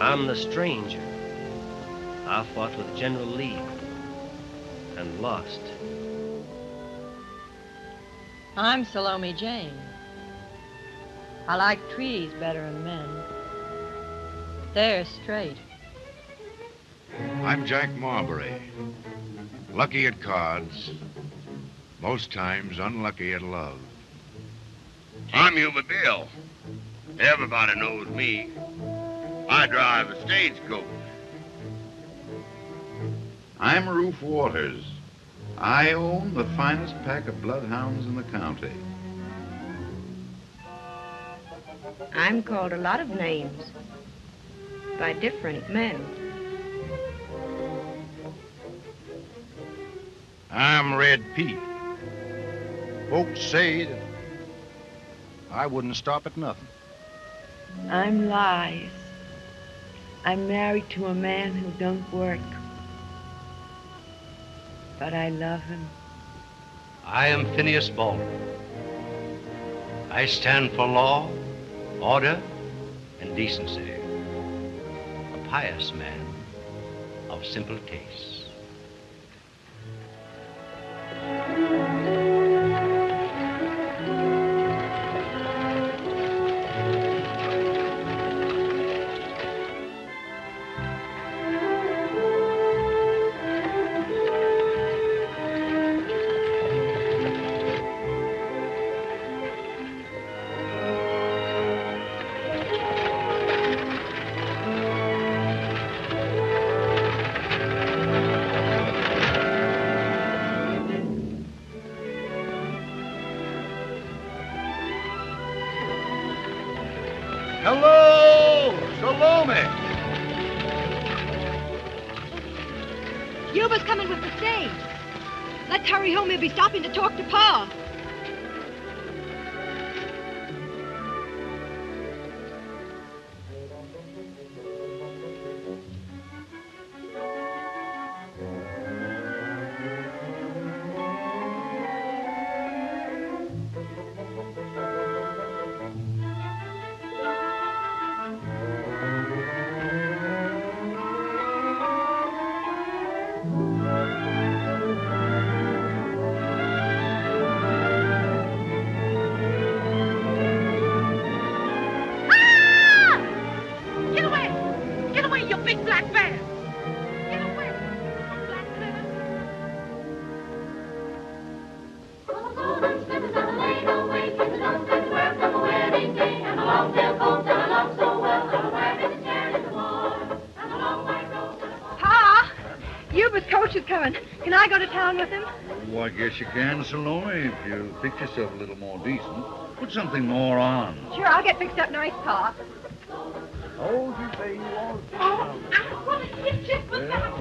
I'm the stranger. I fought with General Lee and lost. I'm Salome Jane. I like trees better than men. They're straight. I'm Jack Marbury. Lucky at cards, most times unlucky at love. I'm Yuba Bill. Everybody knows me. I drive a stagecoach. I'm Roof Waters. I own the finest pack of bloodhounds in the county. I'm called a lot of names by different men. I'm Red Pete. Folks say that I wouldn't stop at nothing. I'm Lies. I'm married to a man who don't work, but I love him. I am Phineas Baldwin. I stand for law, order, and decency. A pious man of simple tastes. Hello, Salome. Yuba's coming with the stage. Let's hurry home. He'll be stopping to talk to Pa. Can I go to town with him? Oh, I guess you can, Salome, if you fix yourself a little more decent. Put something more on. Sure, I'll get fixed up nice, Pa. Oh, you say you want to. Oh, I want to hit you with that.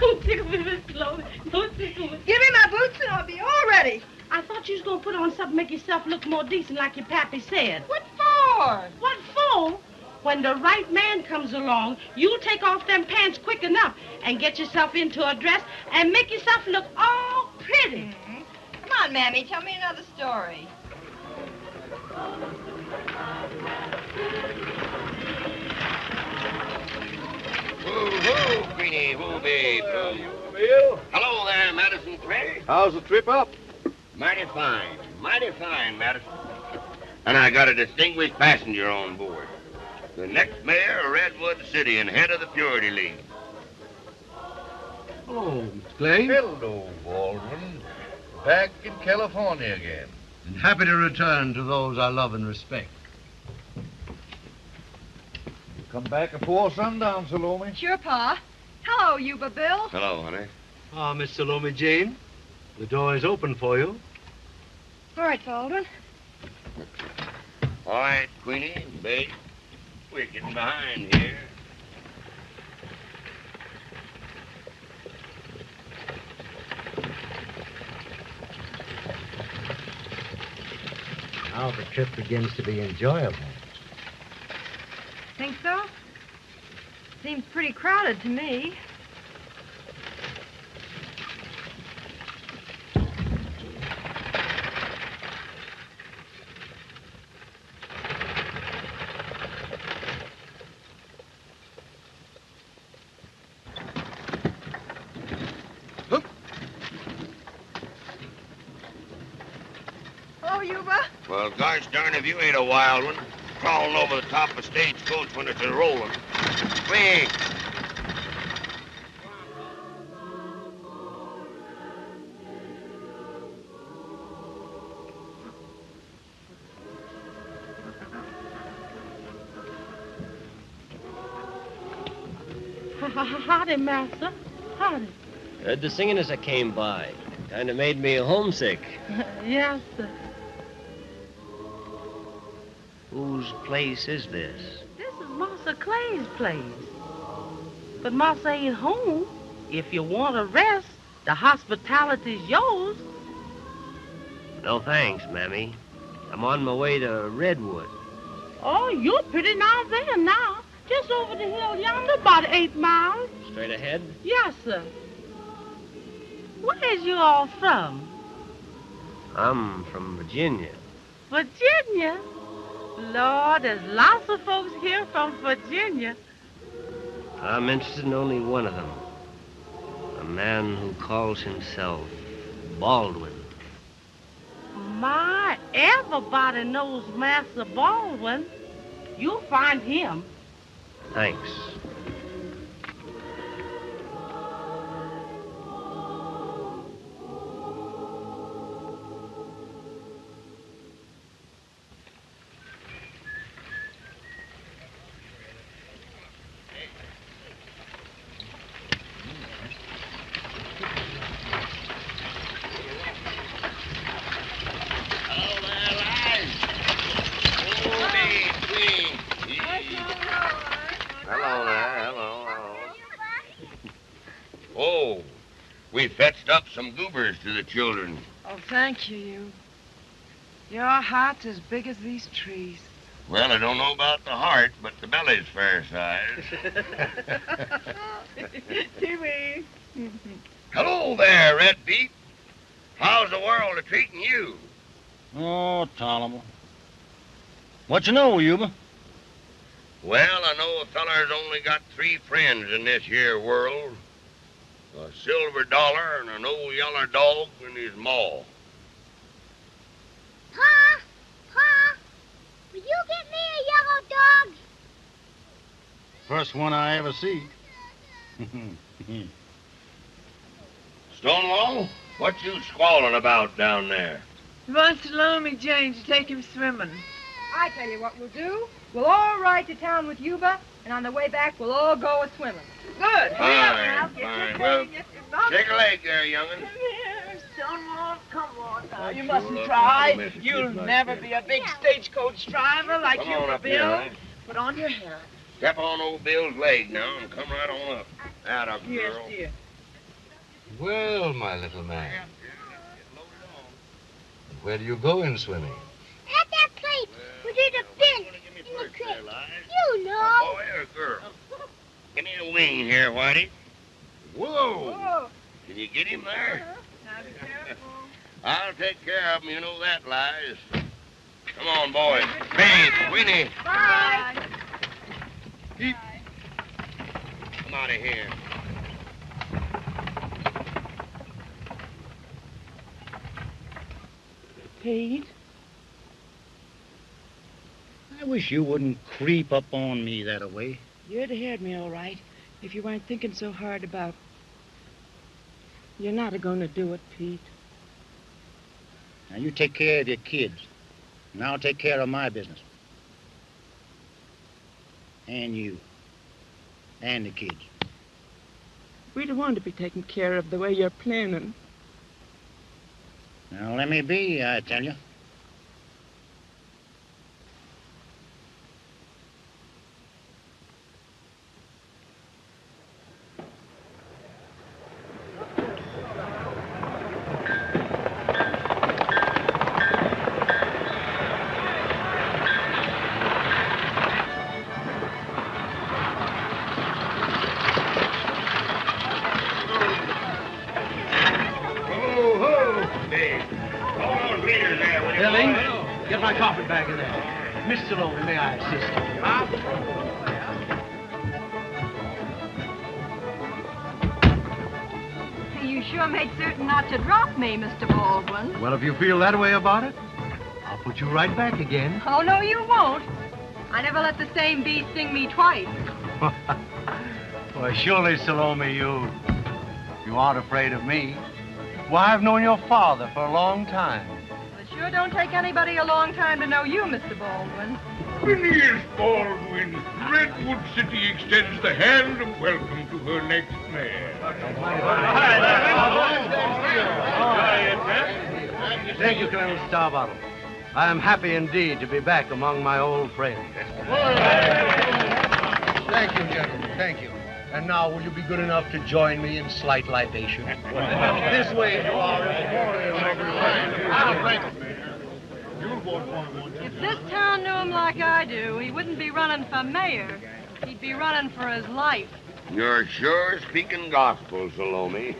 Don't tickle me, Miss Salome. Don't tickle me. Give me my boots and I'll be all ready. I thought you was going to put on something to make yourself look more decent like your pappy said. What for? What for? When the right man comes along, you'll take off them pants quick enough and get yourself into a dress and make yourself look all pretty. Mm-hmm. Come on, Mammy, tell me another story. Woo-hoo, Queenie, woo, babe. Bill. Hello there, Madison Clay. How's the trip up? Mighty fine, Madison. And I got a distinguished passenger on board. The next mayor of Redwood City and head of the Purity League. Oh, Mr. Clay. Hello, Baldwin. Back in California again. And happy to return to those I love and respect. You come back before sundown, Salome. Sure, Pa. Hello, Yuba Bill. Hello, honey. Ah, Miss Salome Jane, the door is open for you. All right, Baldwin. All right, Queenie, babe. We're getting behind here. Now the trip begins to be enjoyable. Think so? Seems pretty crowded to me. go, Yuba? Well, gosh darn if you ain't a wild one. Crawling over the top of a stagecoach when it's a-rolling. Quick! Howdy, Master. Howdy. Heard the singing as I came by. Kind of made me homesick. Yes, sir. Whose place is this? This is Master Clay's place. But Master ain't home. If you want to rest, the hospitality's yours. No thanks, Mammy. I'm on my way to Redwood. Oh, you're pretty nigh there now. Just over the hill yonder, about 8 miles. Straight ahead? Yes, sir. Where's you all from? I'm from Virginia. Virginia? Lord, there's lots of folks here from Virginia. I'm interested in only one of them. A man who calls himself Baldwin. My, everybody knows Master Baldwin. You'll find him. Thanks. We fetched up some goobers to the children. Oh, thank you, you. Your heart's as big as these trees. Well, I don't know about the heart, but the belly's fair size. Timmy. Hello there, Red Pete. How's the world a-treating you? Oh, Ptolemy. What you know, Yuba? Well, I know a feller's only got 3 friends in this here world. A silver dollar and an old yeller dog and his maw. Pa! Pa! Will you get me a yellow dog? First one I ever see. Stonewall, what you squalling about down there? He wants to loan me Jane to take him swimming. I tell you what we'll do. We'll all ride to town with Yuba, and on the way back, we'll all go a-swimming. Good. Fine, fine. Well, shake a leg there, young'un. Come here, Stonewall. Come on now. You mustn't try. You'll never be a big stagecoach driver like Come you on were, up Bill. here, huh? Put on your hat. Step on old Bill's leg now and come right on up. Out of Yes, girl. dear. Well, my little man. Where do you go in swimming? At that place where there's a bench in the creek. You A know. boy or a girl? Give me a wing here, Whitey. Whoa! Whoa. Can you get him there? Now be careful. I'll take care of him, you know that, Lies. Come on, boys. Hey, Winnie. Bye. Come out of here. Pete? I wish you wouldn't creep up on me that way. You'd have heard me all right if you weren't thinking so hard about... You're not going to do it, Pete. Now, you take care of your kids, and I'll take care of my business. And you. And the kids. We don't want to be taken care of the way you're planning. Now, let me be, I tell you. Billy, get my carpet bag in there. Mr. Lowe, may I assist you? You sure made certain not to drop me, Mr. Baldwin. Well, if you feel that way about it, I'll put you right back again. Oh, no, you won't. I never let the same bee sting me twice. Well, surely, Salome, you aren't afraid of me. Why, I've known your father for a long time. Well, it sure don't take anybody a long time to know you, Mr. Baldwin. Phineas Baldwin, Redwood City extends the hand of welcome to her next mayor. Thank you, Colonel Starbottle. I am happy indeed to be back among my old friends. Thank you, gentlemen. Thank you. And now, will you be good enough to join me in slight libation? This way, you are. If this town knew him like I do, he wouldn't be running for mayor. He'd be running for his life. You're sure speaking gospel, Salome.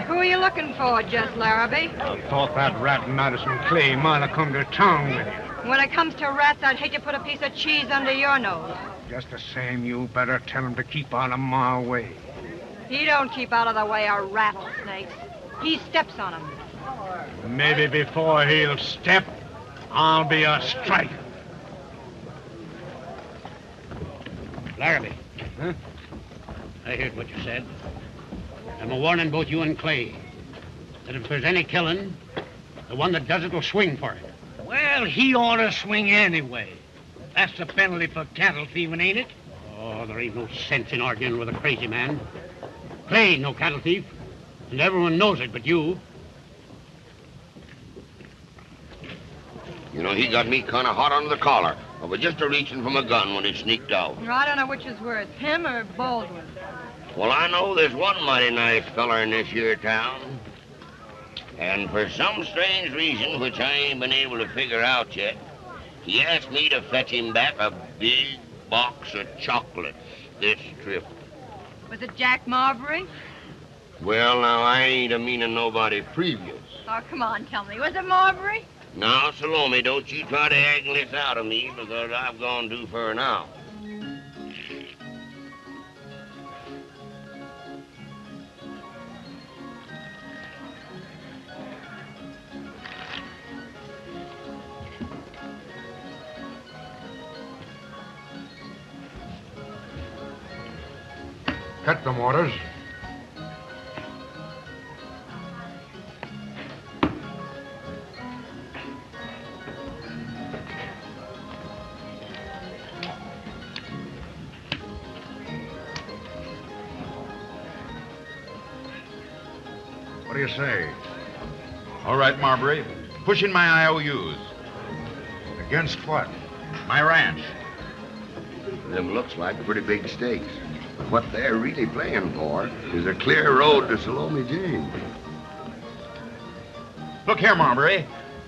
Who are you looking for, Jess Larrabee? I thought that rat Madison Clay might have come to town with you. When it comes to rats, I'd hate to put a piece of cheese under your nose. Just the same, you better tell him to keep out of my way. He don't keep out of the way of rattlesnakes. He steps on them. Maybe before he'll step, I'll be a striker. Larrabee. Huh? I heard what you said. I'm a warning both you and Clay that if there's any killing, the one that does it will swing for it. Well, he ought to swing anyway. That's the penalty for cattle thieving, ain't it? Oh, there ain't no sense in arguing with a crazy man. Clay ain't no cattle thief, and everyone knows it but you. You know, he got me kind of hot under the collar. I was just a-reaching for my gun when he sneaked out. I don't know which is worse, him or Baldwin. Well, I know there's one mighty nice feller in this here town. And for some strange reason, which I ain't been able to figure out yet, he asked me to fetch him back a big box of chocolates this trip. Was it Jack Marbury? Well, now, I ain't a-meaning nobody previous. Oh, come on, tell me. Was it Marbury? Now, Salome, don't you try to haggle this out of me, because I've gone too far now. Cut them orders. What do you say? All right, Marbury. Push in my IOUs. Against what? My ranch. Them looks like pretty big stakes. But what they're really playing for is a clear road to Salome Jane. Look here, Marbury.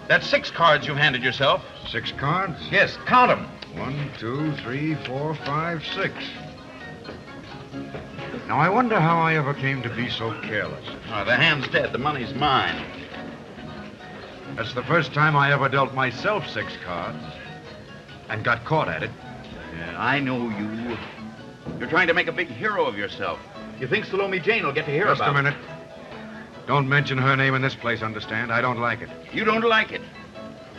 That's 6 cards you handed yourself. 6 cards? Yes, count them. 1, 2, 3, 4, 5, 6. Now, I wonder how I ever came to be so careless. Oh, the hand's dead. The money's mine. That's the first time I ever dealt myself 6 cards and got caught at it. Yeah, I know you. You're trying to make a big hero of yourself. You think Salome Jane will get to hear about it? Just a minute. Don't mention her name in this place, understand? I don't like it. You don't like it?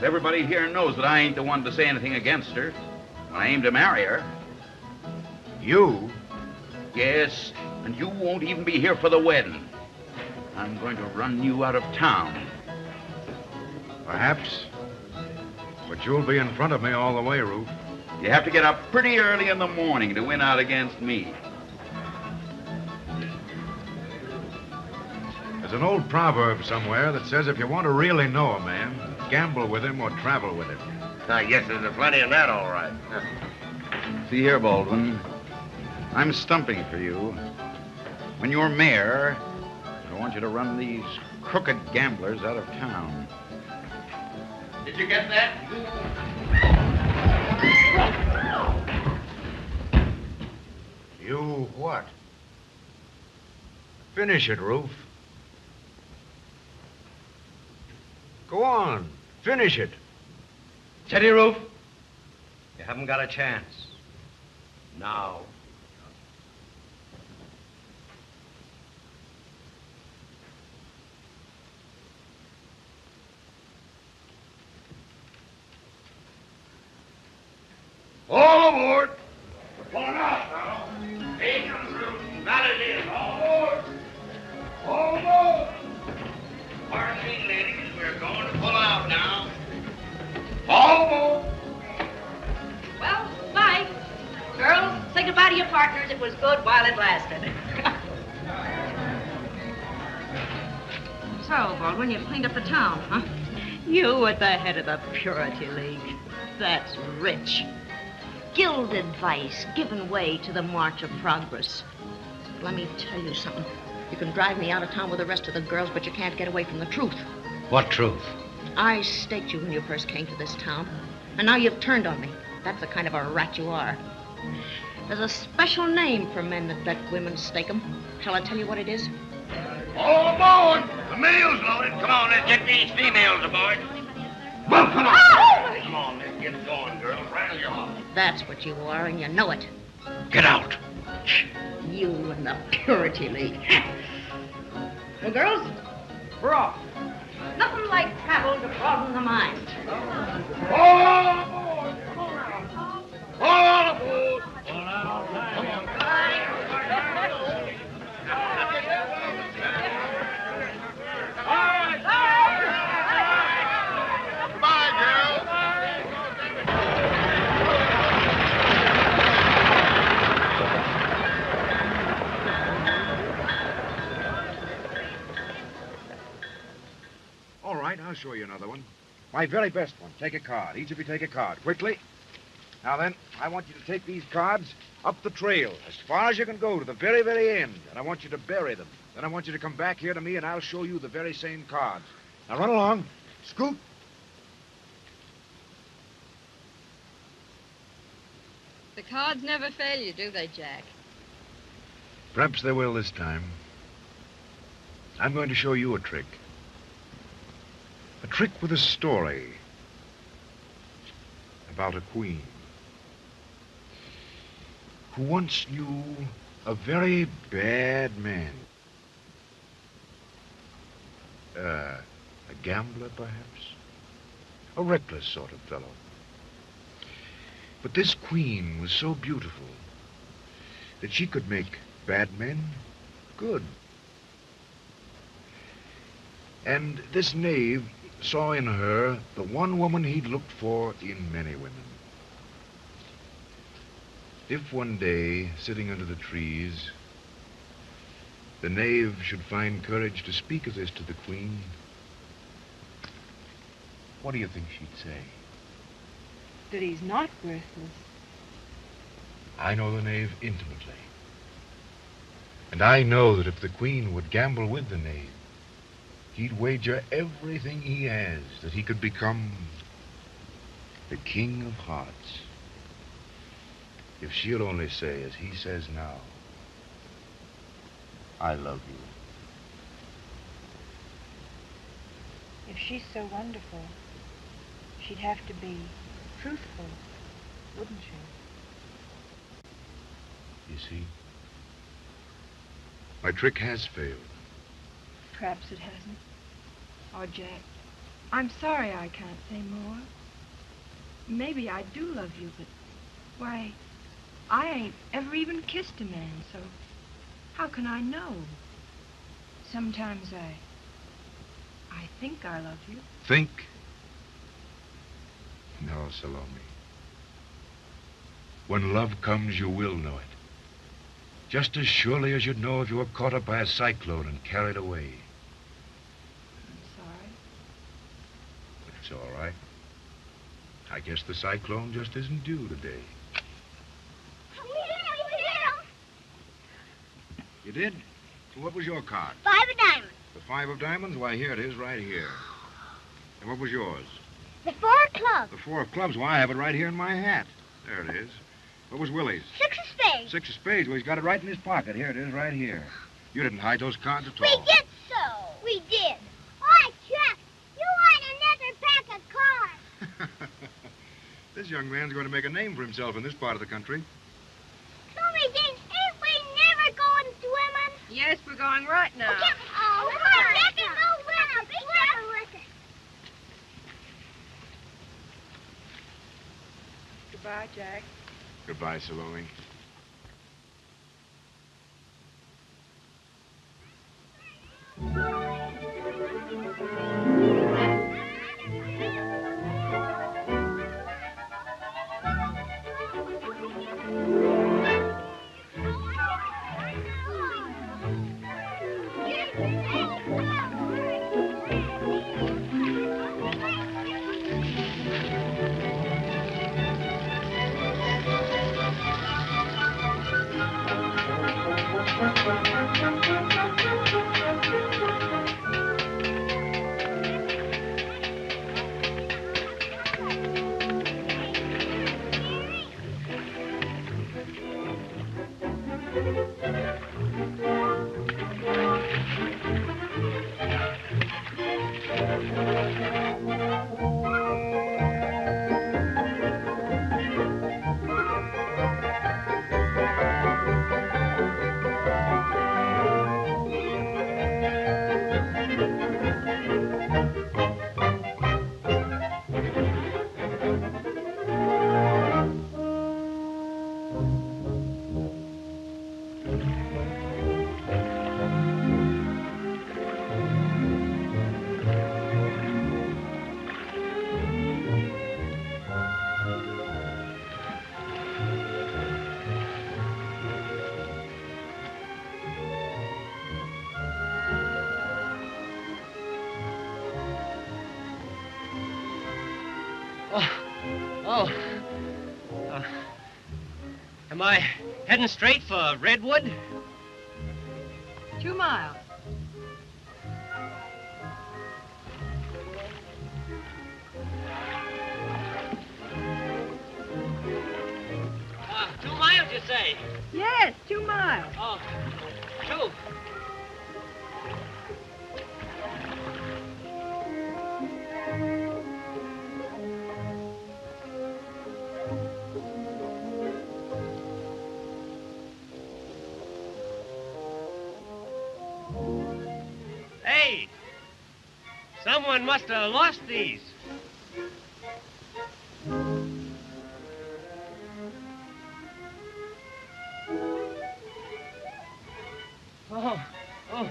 Everybody here knows that I ain't the one to say anything against her. When I aim to marry her. You? Yes, and you won't even be here for the wedding. I'm going to run you out of town. Perhaps. But you'll be in front of me all the way, Ruth. You have to get up pretty early in the morning to win out against me. There's an old proverb somewhere that says if you want to really know a man, gamble with him or travel with him. I guess there's plenty of that, all right. See here, Baldwin. I'm stumping for you. When you're mayor, I want you to run these crooked gamblers out of town. Did you get that? You what? Finish it, Ruth. Go on. Finish it. Steady, Ruth. Haven't got a chance. Now. All aboard! We're pulling out now. Angels, Root, Melodies, all aboard! All aboard! Pardon me, ladies, we're going to pull out now. All aboard! Well, bye. Girls, say goodbye to your partners. It was good while it lasted. So, Baldwin, you've cleaned up the town, huh? You at the head of the Purity League. That's rich. Gilded vice given way to the march of progress. Let me tell you something. You can drive me out of town with the rest of the girls, but you can't get away from the truth. What truth? I staked you when you first came to this town, and now you've turned on me. That's the kind of a rat you are. There's a special name for men that let women stake them. Shall I tell you what it is? All aboard! The mail's loaded. Come on, let's get these females aboard. Well, come on! Oh! Come on, let's get going, girls. Rattle your off. That's what you are, and you know it. Get out. You and the Purity League. Well, girls, we're off. Nothing like travel to broaden the mind. All aboard! All aboard! Come on. All right, I'll show you another one. My very best one. Take a card. Each of you take a card. Quickly. Now then, I want you to take these cards up the trail as far as you can go to the very, very end. And I want you to bury them. Then I want you to come back here to me, and I'll show you the very same cards. Now run along. Scoot. The cards never fail you, do they, Jack? Perhaps they will this time. I'm going to show you a trick. A trick with a story about a queen who once knew a very bad man. A gambler, perhaps? A reckless sort of fellow. But this queen was so beautiful that she could make bad men good. And this knave saw in her the one woman he'd looked for in many women. If one day, sitting under the trees, the knave should find courage to speak of this to the queen, what do you think she'd say? That he's not worthless. I know the knave intimately. And I know that if the queen would gamble with the knave, he'd wager everything he has that he could become the king of hearts. If she'll only say, as he says now, I love you. If she's so wonderful, she'd have to be truthful, wouldn't she? You see, my trick has failed. Perhaps it hasn't. Oh, Jack, I'm sorry I can't say more. Maybe I do love you, but, why, I ain't ever even kissed a man, so how can I know? Sometimes I think I love you. Think? No, Salome. When love comes, you will know it. Just as surely as you'd know if you were caught up by a cyclone and carried away. I'm sorry. It's all right. I guess the cyclone just isn't due today. You did? So what was your card? 5 of diamonds. The 5 of diamonds? Why, here it is, right here. And what was yours? The 4 of clubs. The 4 of clubs? Why, I have it right here in my hat. There it is. What was Willie's? 6 of spades. 6 of spades. Well, he's got it right in his pocket. Here it is, right here. You didn't hide those cards at We all. did so. We did. Oi, Chuck, you want another pack of cards? This young man's going to make a name for himself in this part of the country. Salome Jane, ain't we never going swimming? Yes, we're going right now. Okay. Oh, come on, let me go with us. Swim with us. Goodbye, Jack. Goodbye, Salome. Am I heading straight for Redwood? 2 miles. Two miles, you say? Yes, 2 miles. Oh, 2. Hey, someone must have lost these. Oh.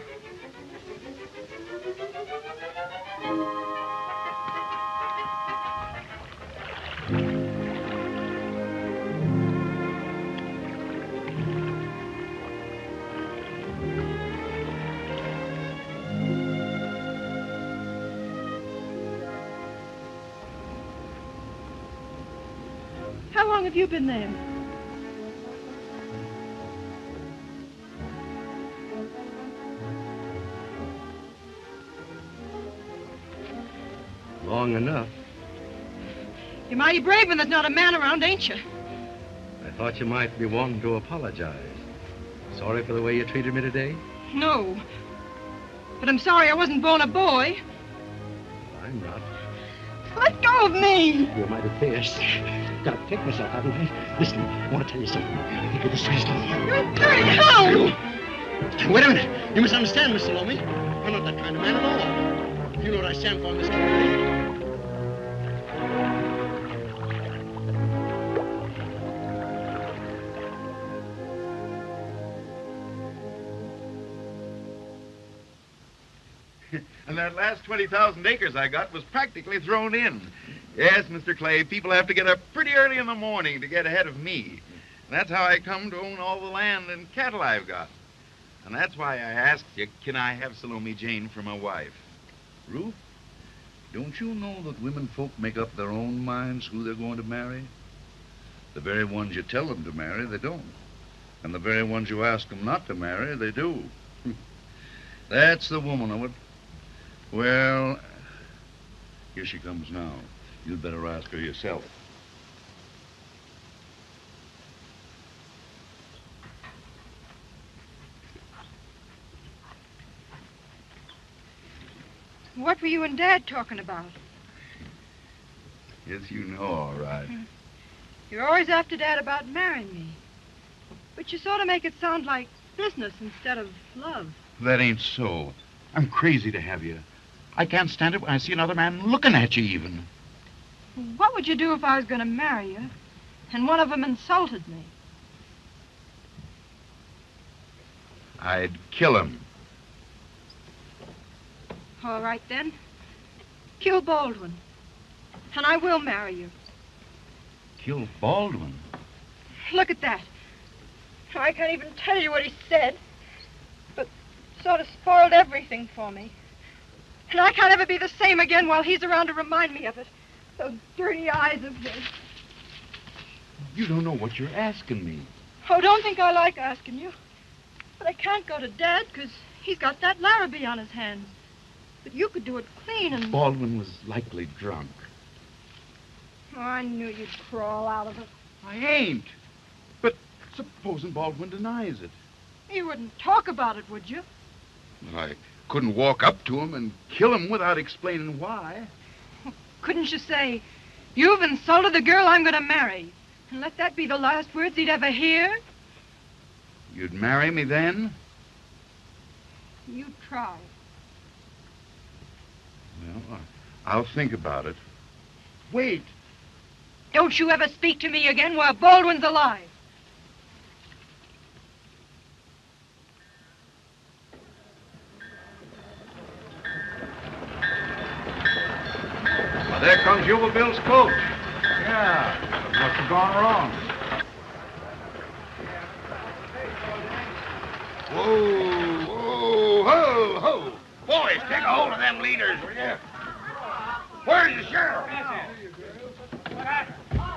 How long have you been there? Long enough. You're mighty brave when there's not a man around, ain't you? I thought you might be wanting to apologize. Sorry for the way you treated me today? No. But I'm sorry I wasn't born a boy. I'm not. Let go of me! You're mighty fierce. Got to protect myself, haven't I? Listen, I want to tell you something. I think you're disgraceful. You dirty hound! Wait a minute. You misunderstand, Miss Salome. I'm not that kind of man at all. You know what I stand for in this community. And that last 20,000 acres I got was practically thrown in. Yes, Mr. Clay, people have to get up pretty early in the morning to get ahead of me. And that's how I come to own all the land and cattle I've got. And that's why I asked you, can I have Salome Jane for my wife? Ruth, don't you know that women folk make up their own minds who they're going to marry? The very ones you tell them to marry, they don't. And the very ones you ask them not to marry, they do. That's the woman of it. Well, here she comes now. You'd better ask her yourself. What were you and Dad talking about? Yes, you know, all right. You're always after Dad about marrying me. But you sort of make it sound like business instead of love. That ain't so. I'm crazy to have you. I can't stand it when I see another man looking at you, even. What would you do if I was going to marry you and one of them insulted me? I'd kill him. All right, then. Kill Baldwin. And I will marry you. Kill Baldwin? Look at that. I can't even tell you what he said, but sort of spoiled everything for me. And I can't ever be the same again while he's around to remind me of it. Those dirty eyes of his. You don't know what you're asking me. Oh, don't think I like asking you. But I can't go to Dad because he's got that Larrabee on his hands. But you could do it clean and... Baldwin was likely drunk. Oh, I knew you'd crawl out of it. I ain't. But supposing Baldwin denies it. You wouldn't talk about it, would you? I couldn't walk up to him and kill him without explaining why. Couldn't you say, you've insulted the girl I'm going to marry, and let that be the last words he'd ever hear? You'd marry me then? You try. Well, I'll think about it. Wait. Don't you ever speak to me again while Baldwin's alive. Well, there comes Yuba Bill's coach. Yeah, but must have gone wrong. Whoa, whoa, ho, ho. Boys, take a hold of them leaders, will you? Where's the sheriff?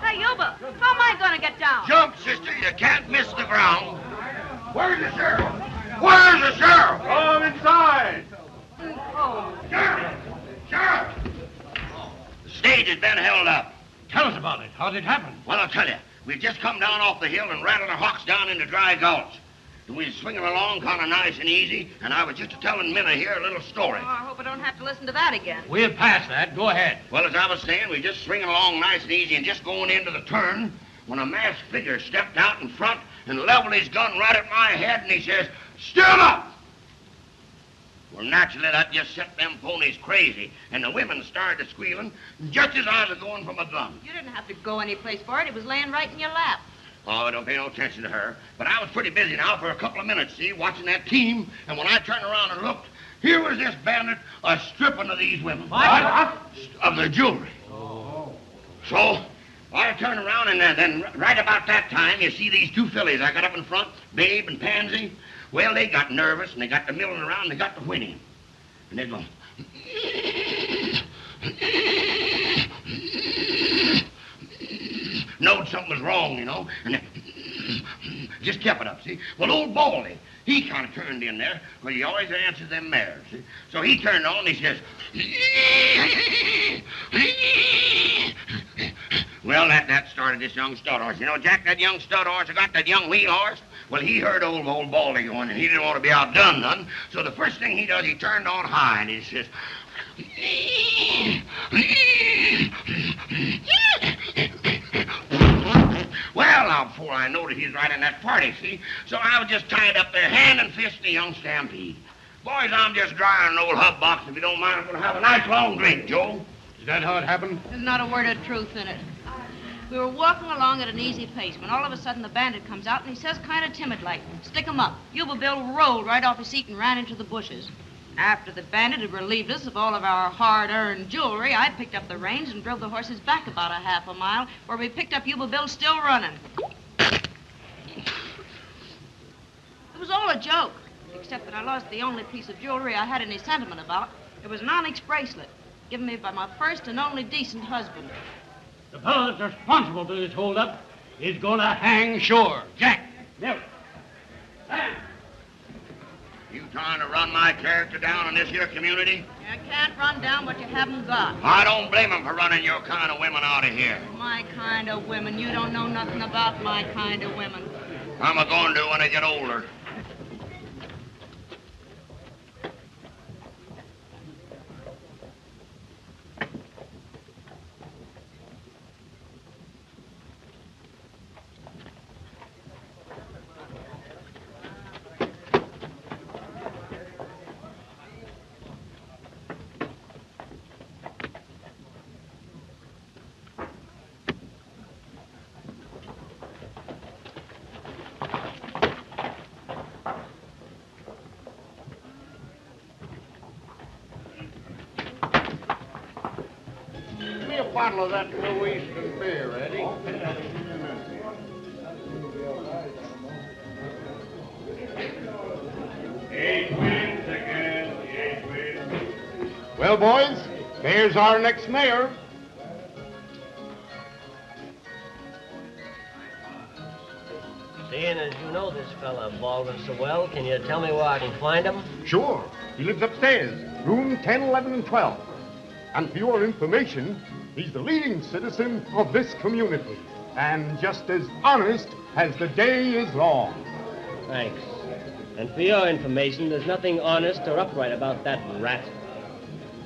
Hey, Yuba, how am I going to get down? Jump, sister. You can't miss the ground. Where's the sheriff? Where's the sheriff? Come inside. Oh. Sheriff! Sheriff! The stage has been held up. Tell us about it. How did it happen? Well, I'll tell you. We'd just come down off the hill and rattled our hawks down into Dry Gulch. And we was swinging along kind of nice and easy, and I was just telling Minna here a little story. Oh, I hope I don't have to listen to that again. We'll pass that. Go ahead. Well, as I was saying, we just swinging along nice and easy and just going into the turn when a masked figure stepped out in front and leveled his gun right at my head, and he says, "Stand up!" Well, naturally, that just set them ponies crazy, and the women started squealing just as I was going for my gun. You didn't have to go any place for it. It was laying right in your lap. Oh, don't pay no attention to her. But I was pretty busy now for a couple of minutes, see, watching that team, and when I turned around and looked, here was this bandit stripping of these women. What? Of their jewelry. Oh. So, I turned around, and then right about that time, you see these two fillies I got up in front, Babe and Pansy. Well, they got nervous, and they got to milling around, and they got to whinnying. And they'd go... Knowed something was wrong, you know, and just kept it up, see? Well, old Baldy, he kind of turned in there, because he always answers them mares, see? So he turned on, and he says... Well, that started this young stud horse. You know, Jack, that young stud horse, I got that young wheel horse. Well, he heard old Baldy going, and he didn't want to be outdone none. So the first thing he does, he turned on high, and he says... Well, now, before I knowed it, he's right in that party, see? So I was just tied up there, hand and fist in a young stampede. Boys, I'm just drying an old hub box. If you don't mind, I'm going to have a nice long drink, Joe. Is that how it happened? There's not a word of truth in it. We were walking along at an easy pace when all of a sudden the bandit comes out and he says kind of timid-like, "Stick 'em up." Yuba Bill rolled right off his seat and ran into the bushes. After the bandit had relieved us of all of our hard-earned jewelry, I picked up the reins and drove the horses back about a half a mile, where we picked up Yuba Bill still running. It was all a joke, except that I lost the only piece of jewelry I had any sentiment about. It was an onyx bracelet, given me by my first and only decent husband. The fellow that's responsible for this holdup is going to hang sure. Jack, Nellie. Sam. You trying to run my character down in this here community? You can't run down what you haven't got. I don't blame him for running your kind of women out of here. My kind of women. You don't know nothing about my kind of women. I'm a-going to when I get older. bottle of that Blue Eastern beer, Eddie. 8 minutes again, 8 minutes. Well, boys, there's our next mayor. Seeing as you know this fella, Baldwin, so well, can you tell me where I can find him? Sure. He lives upstairs, room 10, 11, and 12. And for your information, he's the leading citizen of this community. And just as honest as the day is long. Thanks. And for your information, there's nothing honest or upright about that rat.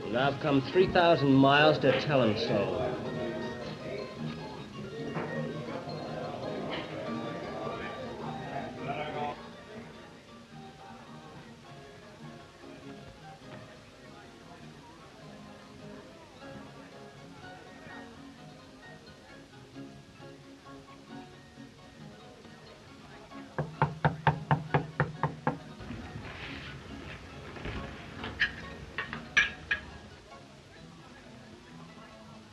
And I've come 3,000 miles to tell him so.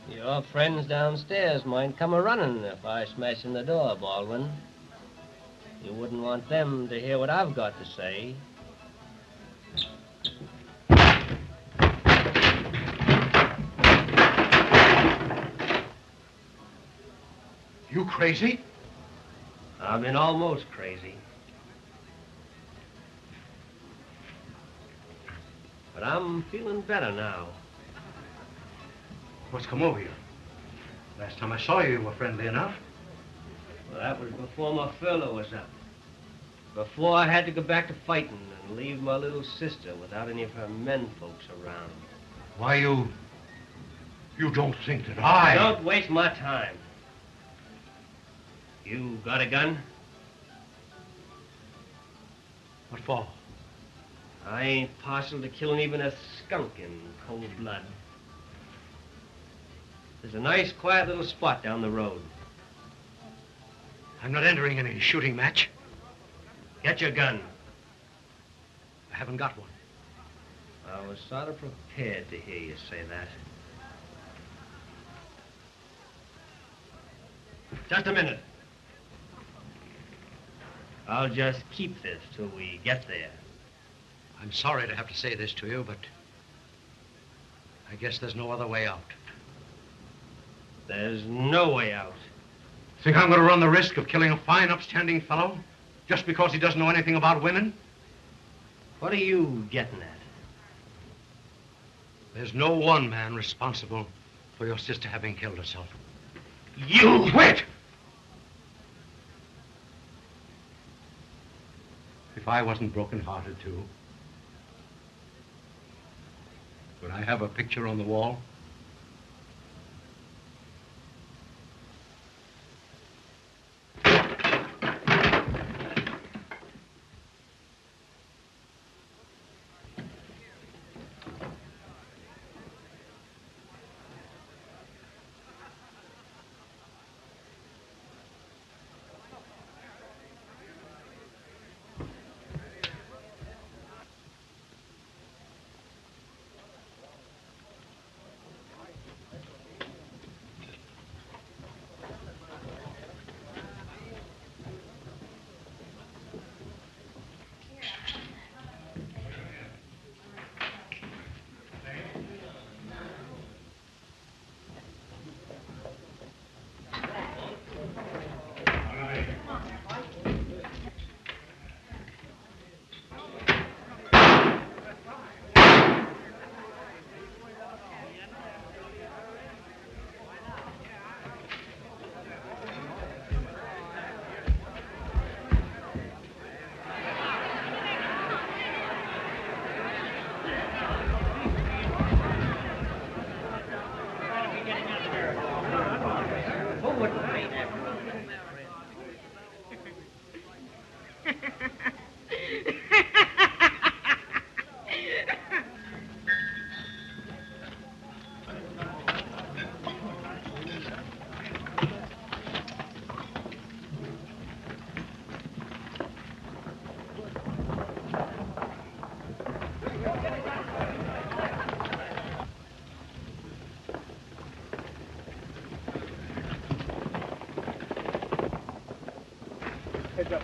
Your friends downstairs might come a-running if I smash in the door, Baldwin. You wouldn't want them to hear what I've got to say. You crazy? I've been almost crazy. But I'm feeling better now. What's come over you? Last time I saw you, you were friendly enough. Well, that was before my furlough was up. Before I had to go back to fighting and leave my little sister without any of her men folks around. Why, you don't think that I... Don't waste my time. You got a gun? What for? I ain't partial to killing even a skunk in cold blood. There's a nice, quiet little spot down the road. I'm not entering any shooting match. Get your gun. I haven't got one. I was sort of prepared to hear you say that. Just a minute. I'll just keep this till we get there. I'm sorry to have to say this to you, but I guess there's no other way out. There's no way out. Think I'm going to run the risk of killing a fine, upstanding fellow just because he doesn't know anything about women? What are you getting at? There's no one man responsible for your sister having killed herself. You! Wait! If I wasn't broken-hearted, too, would I have a picture on the wall? Heads up.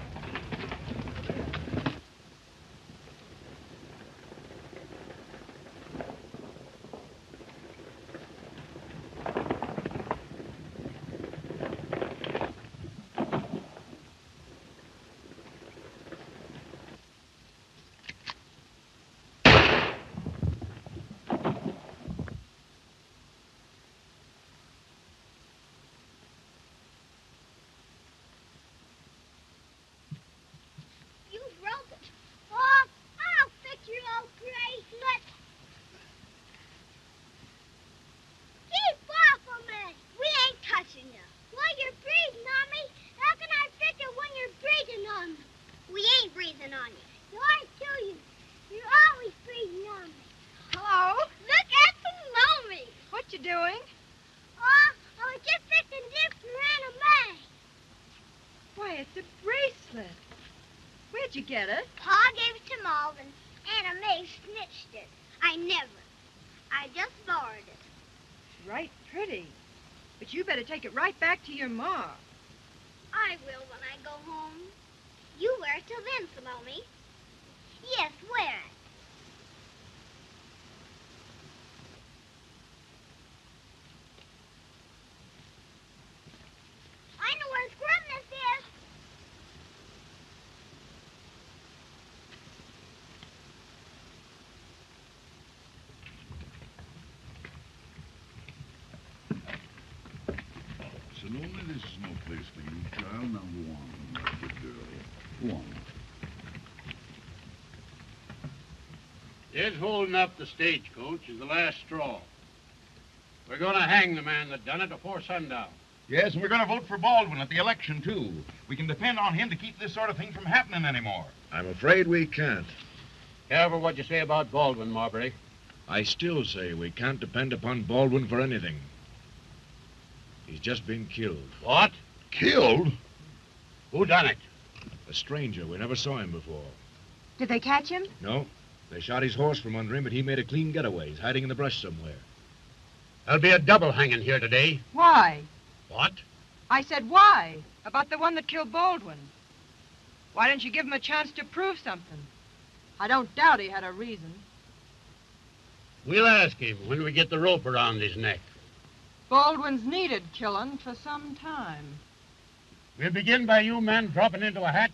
You broke it. Oh, I'll fix your old bracelet. Keep off of me. We ain't touching you. Well, you're breathing on me. How can I fix it when you're breathing on me? We ain't breathing on you. You are too. You're always breathing on me. Hello? Look at Salome. What you doing? Oh, I was just fixing this for Anna May. Why, it's a bracelet. Where'd you get it? Pa gave it to Malvin. Anna May snitched it. I never. I just borrowed it. It's right pretty. But you better take it right back to your ma. I will when I go home. You wear it till then, Salome. Yes, wear it. I know where Scribness is. Salome, this is no place for you, child. Now go on, good girl. Go on. His holding up the stagecoach is the last straw. We're going to hang the man that done it before sundown. Yes, and we're going to vote for Baldwin at the election, too. We can depend on him to keep this sort of thing from happening anymore. I'm afraid we can't. Careful what you say about Baldwin, Marbury. I still say we can't depend upon Baldwin for anything. He's just been killed. What? Killed? Who done it? A stranger. We never saw him before. Did they catch him? No. They shot his horse from under him, but he made a clean getaway. He's hiding in the brush somewhere. There'll be a double hanging here today. Why? What? I said why? About the one that killed Baldwin. Why didn't you give him a chance to prove something? I don't doubt he had a reason. We'll ask him when we get the rope around his neck. Baldwin's needed killing for some time. We'll begin by you men dropping into a hat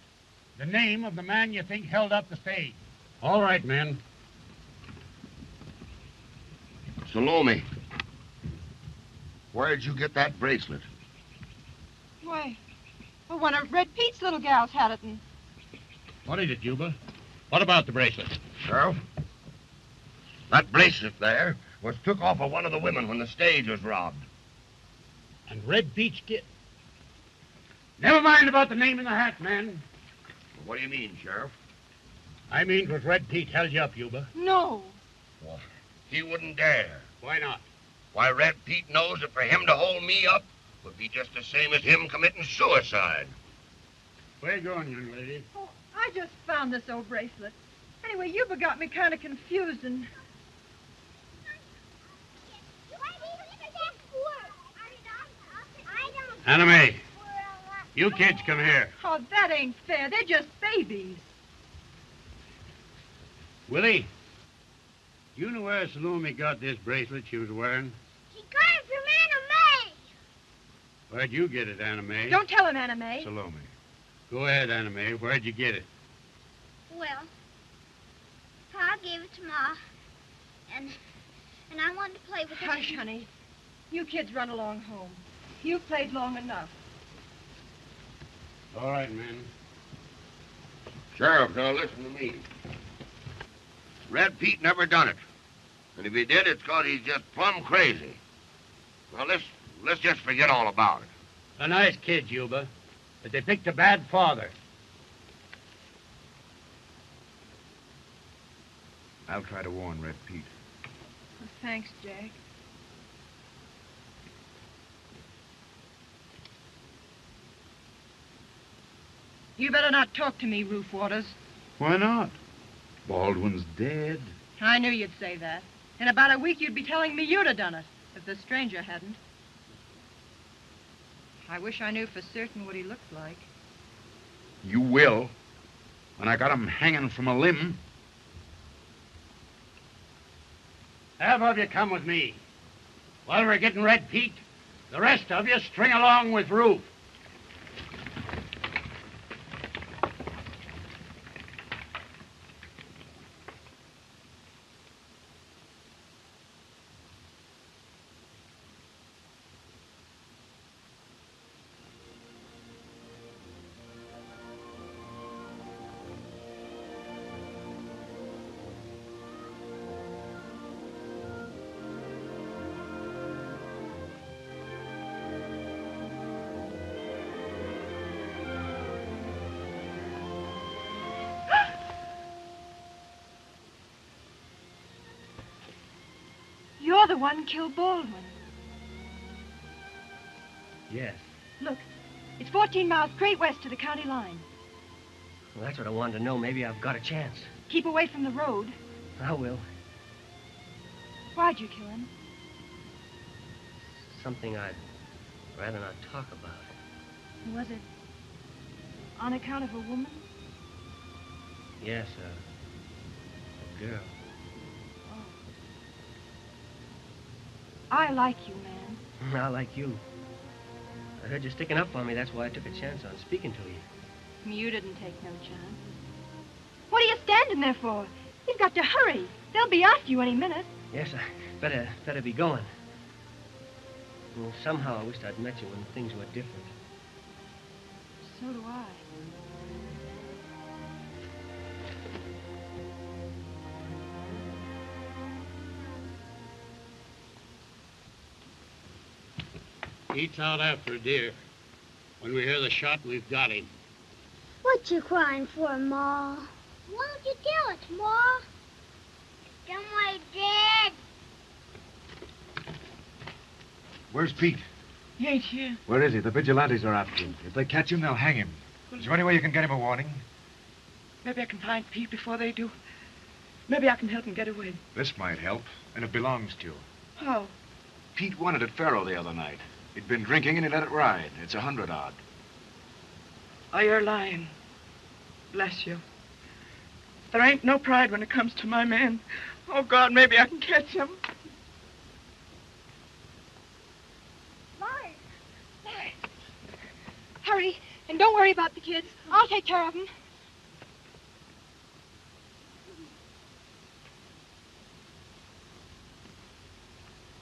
the name of the man you think held up the stage. All right, men. Salome, where'd you get that bracelet? Why, well, one of Red Pete's little gals had it, and... What is it, Juba? What about the bracelet? Sheriff, that bracelet there was took off of one of the women when the stage was robbed. And Red Pete's kid. Never mind about the name in the hat, man. What do you mean, Sheriff? I mean, 'twas Red Pete held you up, Yuba. No. Well, he wouldn't dare. Why not? Why, Red Pete knows that for him to hold me up would be just the same as him committing suicide. Where you going, young lady? Oh, I just found this old bracelet. Anyway, Yuba got me kind of confused, and... Anna May, you kids come here. Oh, that ain't fair. They're just babies. Willie, you know where Salome got this bracelet she was wearing? She got it from Anna May. Where'd you get it, Anna May? Don't tell him, Anna May. Salome. Go ahead, Anna May. Where'd you get it? Well, Pa gave it to Ma, and I wanted to play with it. Hush, honey. You kids run along home. You've played long enough. All right, men. Sheriff, now listen to me. Red Pete never done it. And if he did, it's 'cause he's just plumb crazy. Now, let's just forget all about it. A nice kid, Yuba. But they picked a bad father. I'll try to warn Red Pete. Well, thanks, Jack. You better not talk to me, Ruth Waters. Why not? Baldwin's dead. I knew you'd say that. In about a week, you'd be telling me you'd have done it, if the stranger hadn't. I wish I knew for certain what he looked like. You will. When I got him hanging from a limb. Half of you come with me. While we're getting Red Pete, the rest of you string along with Roof. You're the one killed Baldwin. Yes. Look, it's 14 miles straight west to the county line. Well, that's what I wanted to know. Maybe I've got a chance. Keep away from the road. I will. Why'd you kill him? Something I'd rather not talk about. Was it on account of a woman? Yes, a girl. I like you, man. I like you. I heard you sticking up for me. That's why I took a chance on speaking to you. You didn't take no chance. What are you standing there for? You've got to hurry. They'll be after you any minute. Yes, I better be going. Well, somehow I wished I'd met you when things were different. So do I. Pete's out after deer. When we hear the shot, we've got him. What you crying for, Ma? Why don't you tell us, Ma? Somewhere dead. Where's Pete? He ain't here. Where is he? The vigilantes are after him. If they catch him, they'll hang him. Is there any way you can get him a warning? Maybe I can find Pete before they do. Maybe I can help him get away. This might help, and it belongs to you. How? Pete won it at Farrell the other night. He'd been drinking and he let it ride. It's 100 odd. Oh, you're lying. Bless you. There ain't no pride when it comes to my man. Oh, God, maybe I can catch him. Laurie! Hurry, and don't worry about the kids. I'll take care of them.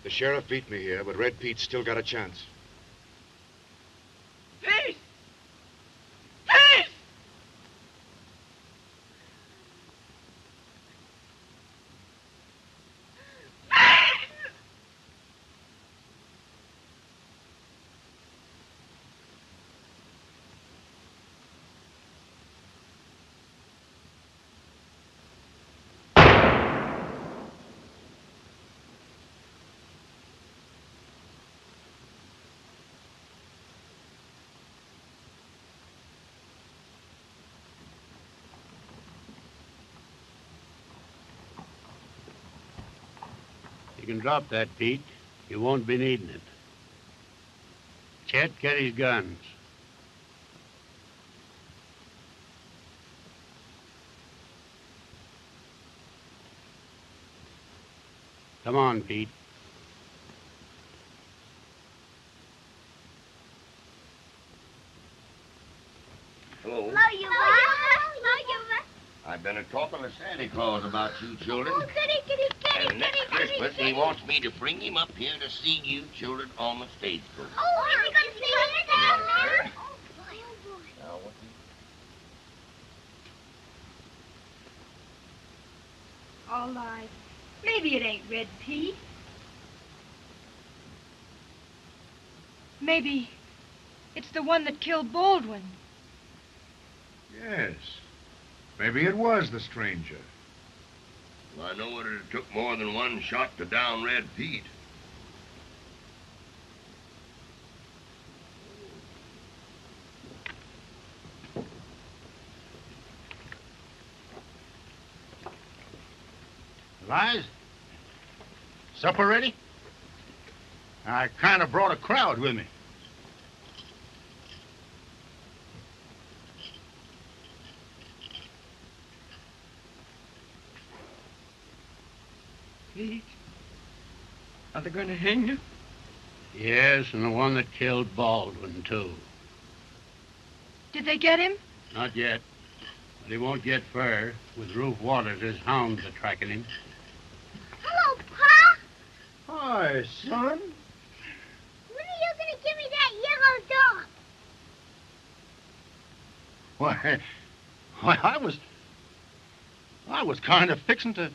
The sheriff beat me here, but Red Pete's still got a chance. Peace! Peace! You can drop that, Pete. You won't be needing it. Chet, get his guns. Come on, Pete. Hello. Hello, you I've been talking to Santa Claus about you children. Oh, goody, And next Christmas, he wants me to bring him up here to see you children on the stagecoach. Oh, are we going to see him down there? Oh, boy, oh, boy. Now, what All right. Maybe it ain't Red Pete. Maybe it's the one that killed Baldwin. Yes. Maybe it was the stranger. Well, I know it took more than one shot to down Red Pete. Lies? Supper ready? I kind of brought a crowd with me. Pete? Are they going to hang you? Yes, and the one that killed Baldwin, too. Did they get him? Not yet. But he won't get far. With Ruth Waters, his hounds are tracking him. Hello, Pa. Hi, son. When are you going to give me that yellow dog? Why, I was kind of fixing to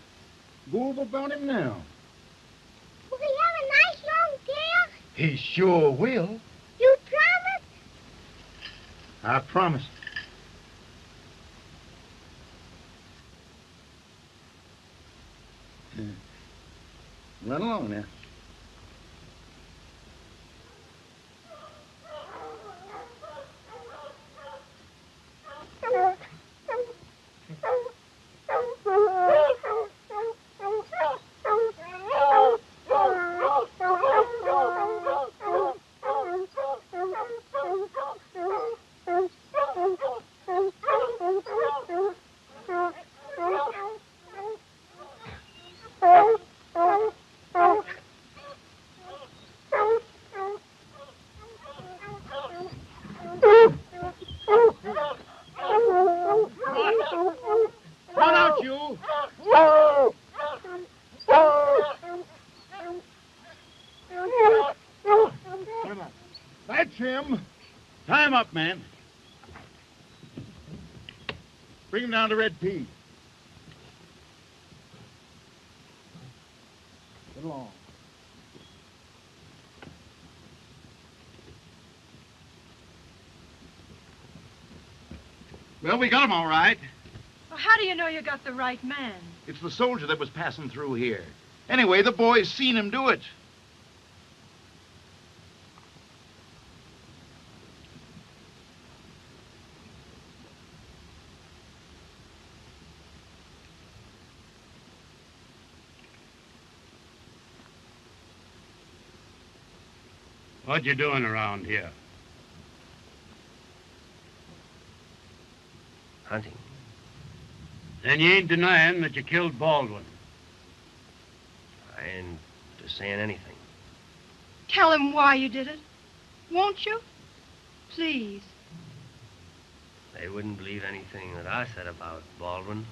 go over about him now. Will he have a nice long tail? He sure will. You promise? I promise. Run along now. Run out, you! That's him. Tie him up, man. Bring him down to Red Pete. Get along. Well, we got him all right. Well, how do you know you got the right man? It's the soldier that was passing through here. Anyway, the boys seen him do it. What you doing around here? Hunting. Then you ain't denying that you killed Baldwin. I ain't just saying anything. Tell him why you did it. Won't you? Please. They wouldn't believe anything that I said about Baldwin.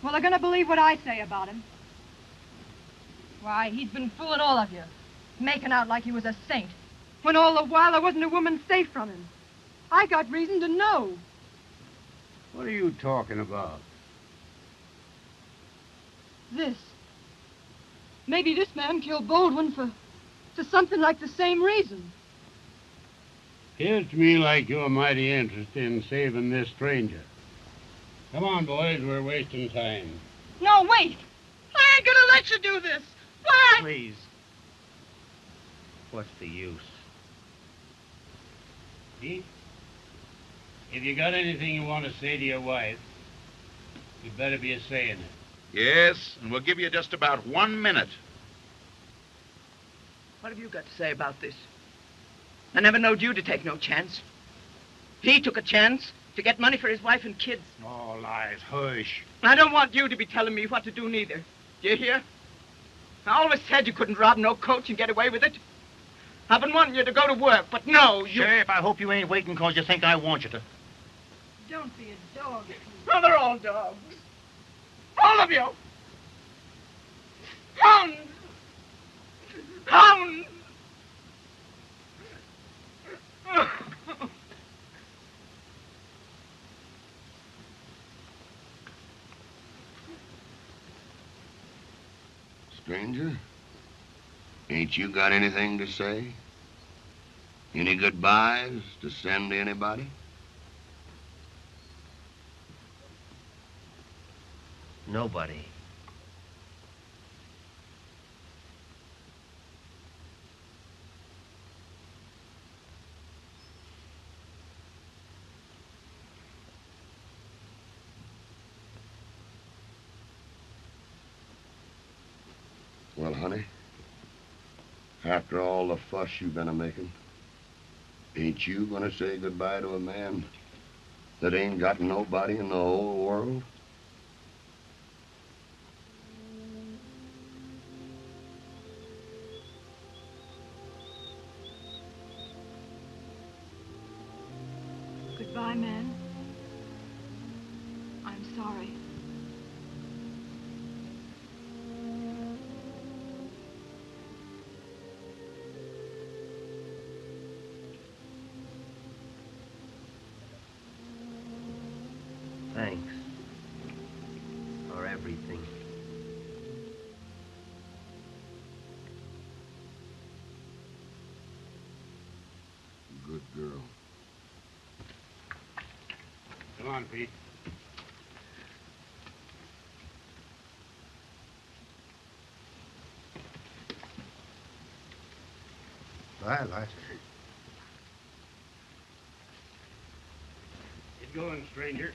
Well, they're going to believe what I say about him. Why, he's been fooling all of you, making out like he was a saint, when all the while there wasn't a woman safe from him. I got reason to know. What are you talking about? This. Maybe this man killed Baldwin for something like the same reason. Appears to me like you're mighty interested in saving this stranger. Come on, boys, we're wasting time. No, wait! I ain't gonna let you do this! Why? Please. What's the use? Pete, if you got anything you want to say to your wife, you'd better be a-saying it. Yes, and we'll give you just about 1 minute. What have you got to say about this? I never knowed you to take no chance. He took a chance to get money for his wife and kids. Oh, lies, hush. I don't want you to be telling me what to do neither. Do you hear? I always said you couldn't rob no coach and get away with it. I've been wanting you to go to work, but no, you... Sheriff, I hope you ain't waiting because you think I want you to. Don't be a dog. Oh, they're all dogs. All of you. Hounds. Hounds. Stranger, ain't you got anything to say? Any goodbyes to send to anybody? Nobody. Well, honey, after all the fuss you've been a-making, ain't you gonna say goodbye to a man that ain't got nobody in the whole world? Goodbye, man. I'm sorry. Thanks for everything. Good girl. Come on, Pete. Bye, Light. Get going, stranger.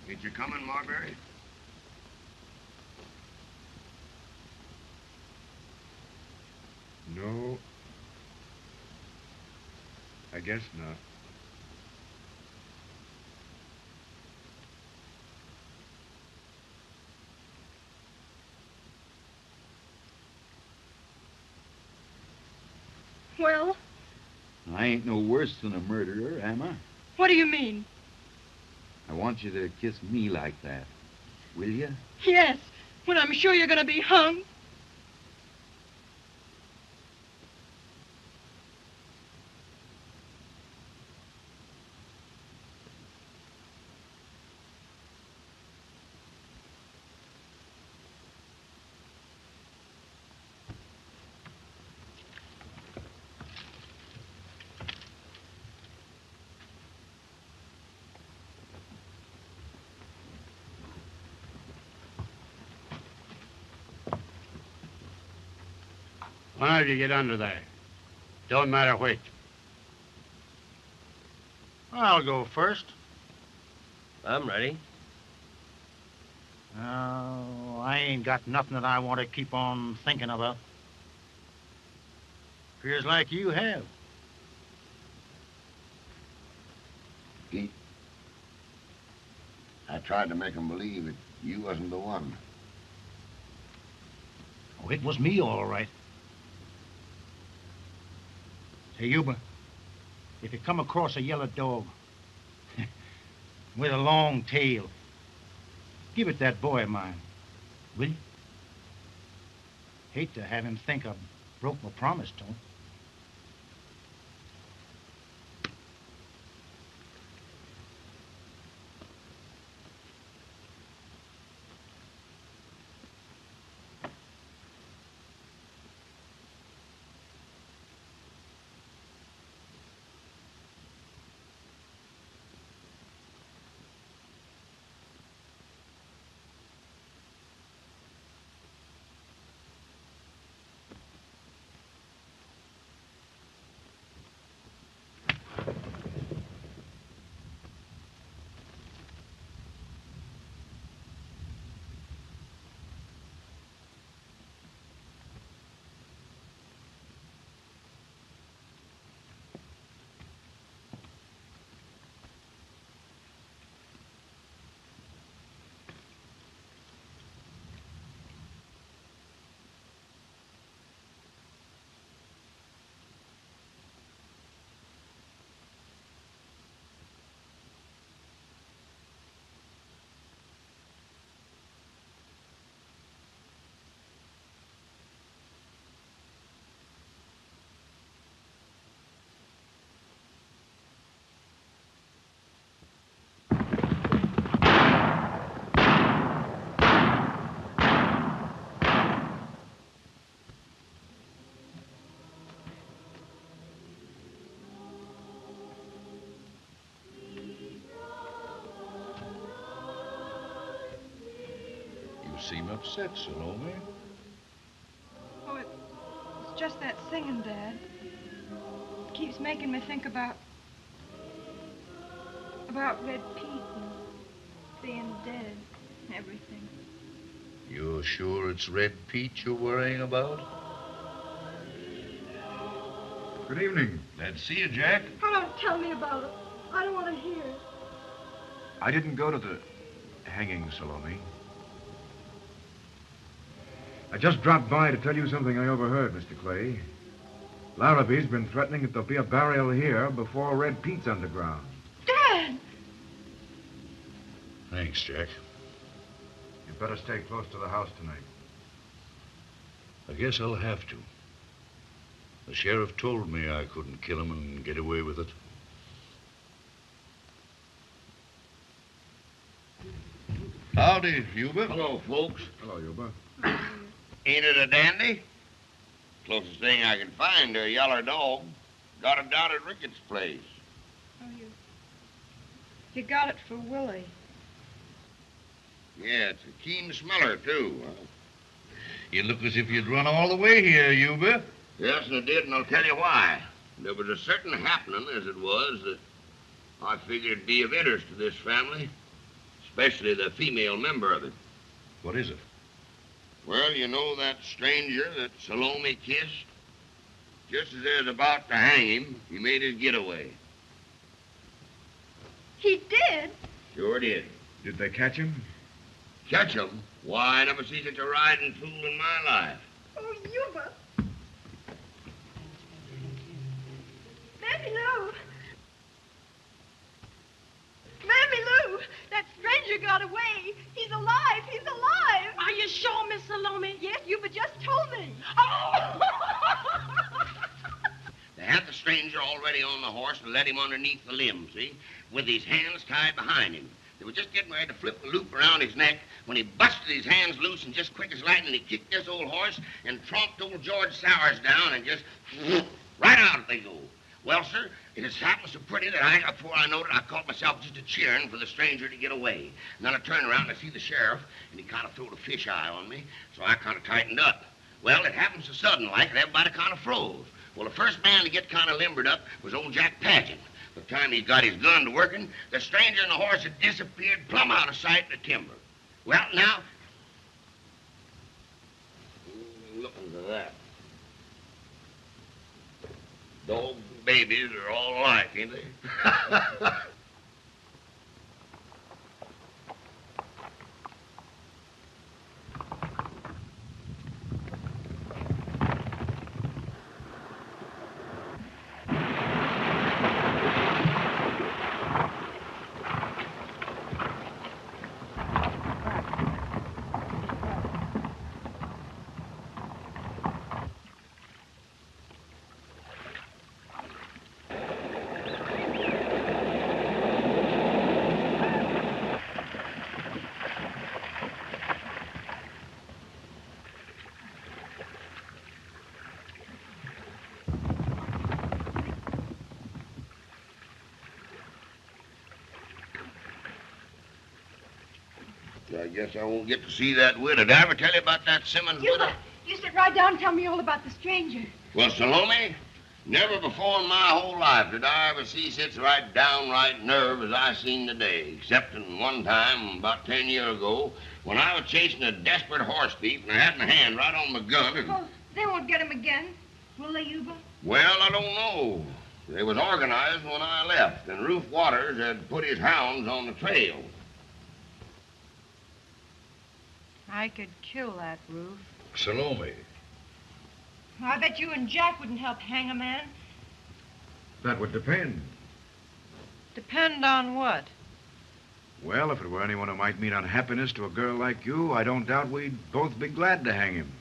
Ain't you coming, Marbury? No. I guess not. Well, I ain't no worse than a murderer, am I? what do you mean? I want you to kiss me like that. Will you? Yes, when I'm sure you're going to be hung. Whenever you get under there. Don't matter which. I'll go first. I'm ready. I ain't got nothing that I want to keep on thinking about. Appears like you have. Pete, I tried to make 'em believe that you wasn't the one. Oh, it was me, all right. Say, Yuba, if you come across a yellow dog with a long tail, give it that boy of mine, will you? Hate to have him think I broke my promise to him. You seem upset, Salome. Oh, it's just that singing, Dad. It keeps making me think about Red Pete and being dead and everything. You're sure it's Red Pete you're worrying about? Good evening. Glad to see you, Jack. Oh, don't tell me about it. I don't want to hear it. I didn't go to the hanging, Salome. I just dropped by to tell you something I overheard, Mr. Clay. Larrabee's been threatening that there'll be a burial here before Red Pete's underground. Dad! Thanks, Jack. You'd better stay close to the house tonight. I guess I'll have to. The sheriff told me I couldn't kill him and get away with it. Howdy, Huber. Hello, folks. Hello, Huber. Ain't it a dandy? Closest thing I can find to a yaller dog. Got it down at Ricketts' place. Oh, you got it for Willie. Yeah, it's a keen smeller, too. You look as if you'd run all the way here, Huber. Yes, and it did, and I'll tell you why. There was a certain happening, as it was, that I figured it'd be of interest to this family, especially the female member of it. What is it? Well, you know that stranger that Salome kissed? Just as they was about to hang him, he made his getaway. He did? Sure did. Did they catch him? Catch him? Why, I never see such a riding fool in my life. Oh, Yuba. Mammy Lou. Mammy Lou, that stranger got away. He's alive. He's alive. Are you sure, Miss Salome? Yes, Yuba just told me. Oh! They had the stranger already on the horse and led him underneath the limb, see? With his hands tied behind him. They were just getting ready to flip the loop around his neck when he busted his hands loose and just quick as lightning, he kicked this old horse and tromped old George Sowers down and just right out they go. Well, sir, it has happened so pretty that before I knowed it, I caught myself just a-cheering for the stranger to get away. And then I turned around and I see the sheriff, and he kind of throwed a fish eye on me, so I kind of tightened up. Well, it happened so sudden like, and everybody kind of froze. Well, the first man to get kind of limbered up was old Jack Paget. By the time he got his gun to working, the stranger and the horse had disappeared plumb out of sight in the timber. Well, now, look into that. Dogs and babies are all alike, ain't they? I guess I won't get to see that widow. Did I ever tell you about that Simmons widow? You sit right down and tell me all about the stranger. Well, Salome, never before in my whole life did I ever see such right downright nerve as I seen today, except in one time about 10 years ago when I was chasing a desperate horse thief and I had my hand right on my gun and... Oh, they won't get him again, will they, Yuba? Well, I don't know. They was organized when I left, and Rufe Waters had put his hounds on the trail. I could kill that Rufe. Salome. I bet you and Jack wouldn't help hang a man. That would depend. Depend on what? Well, if it were anyone who might mean unhappiness to a girl like you, I don't doubt we'd both be glad to hang him.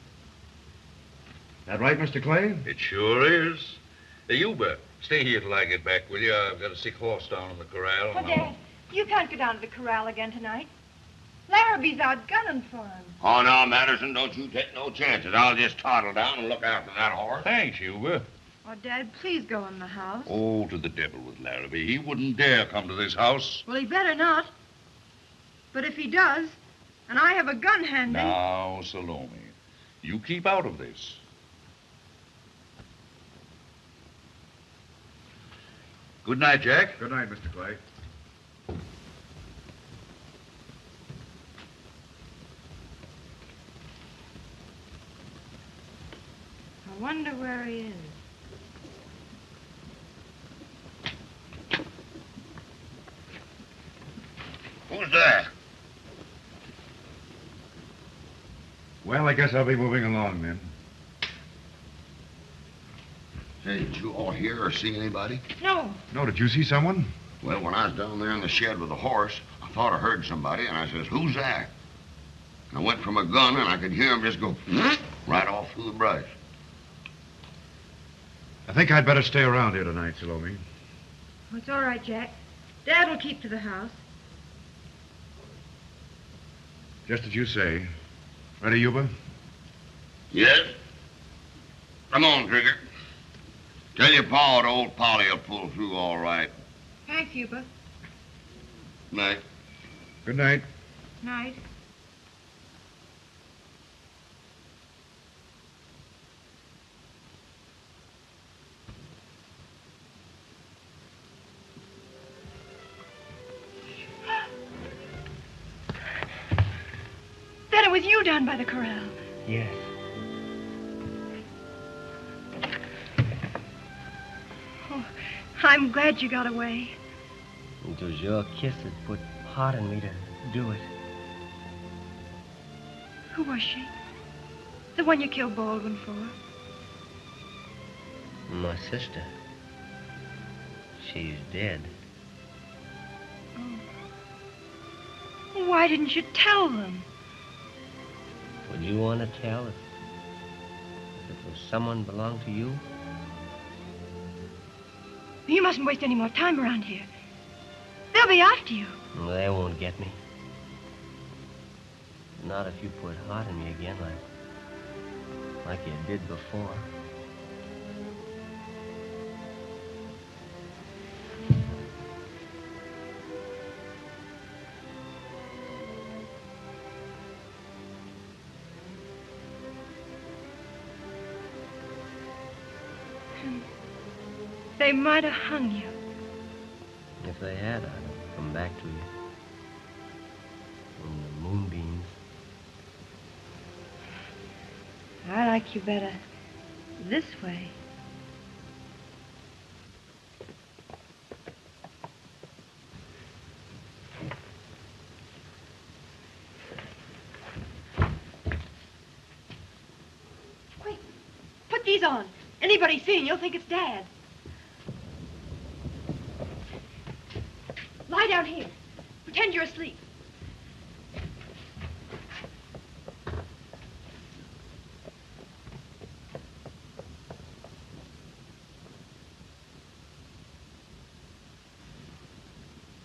That right, Mr. Clay? It sure is. Hey, Huber, stay here till I get back, will you? I've got a sick horse down in the corral. Well, Dad, you can't go down to the corral again tonight. Larrabee's out gunning for him. Oh, now, Madison, don't you take no chances. I'll just toddle down and look after that horse. Thanks, Huber. Oh, Dad, please go in the house. Oh, to the devil with Larrabee. He wouldn't dare come to this house. Well, he better not. But if he does, and I have a gun handy... Now, Salome, you keep out of this. Good night, Jack. Good night, Mr. Clay. I wonder where he is. Who's there? Well, I guess I'll be moving along then. Hey, did you all hear or see anybody? No. No, did you see someone? Well, when I was down there in the shed with the horse, I thought I heard somebody, and I says, "Who's that?" And I went from a gun, and I could hear him just go right off through the brush. I think I'd better stay around here tonight, Salome. Oh, it's all right, Jack. Dad will keep to the house. Just as you say. Ready, Yuba? Yes? Come on, Trigger. Tell your pa that old Polly will pull through all right. Thanks, Yuba. Night. Good night. Night. Then it was you down by the corral. Yes. Oh, I'm glad you got away. It was your kiss that put heart in me to do it. Who was she? The one you killed Baldwin for? My sister. She's dead. Oh. Why didn't you tell them? Would you want to tell if it was someone belonged to you? You mustn't waste any more time around here. They'll be after you. Well, they won't get me. Not if you put heart in me again like you did before. They might have hung you. If they had, I'd have come back to you. In the moonbeams. I like you better this way. Quick, put these on. Anybody seeing you'll think it's Dad. Lie down here. Pretend you're asleep.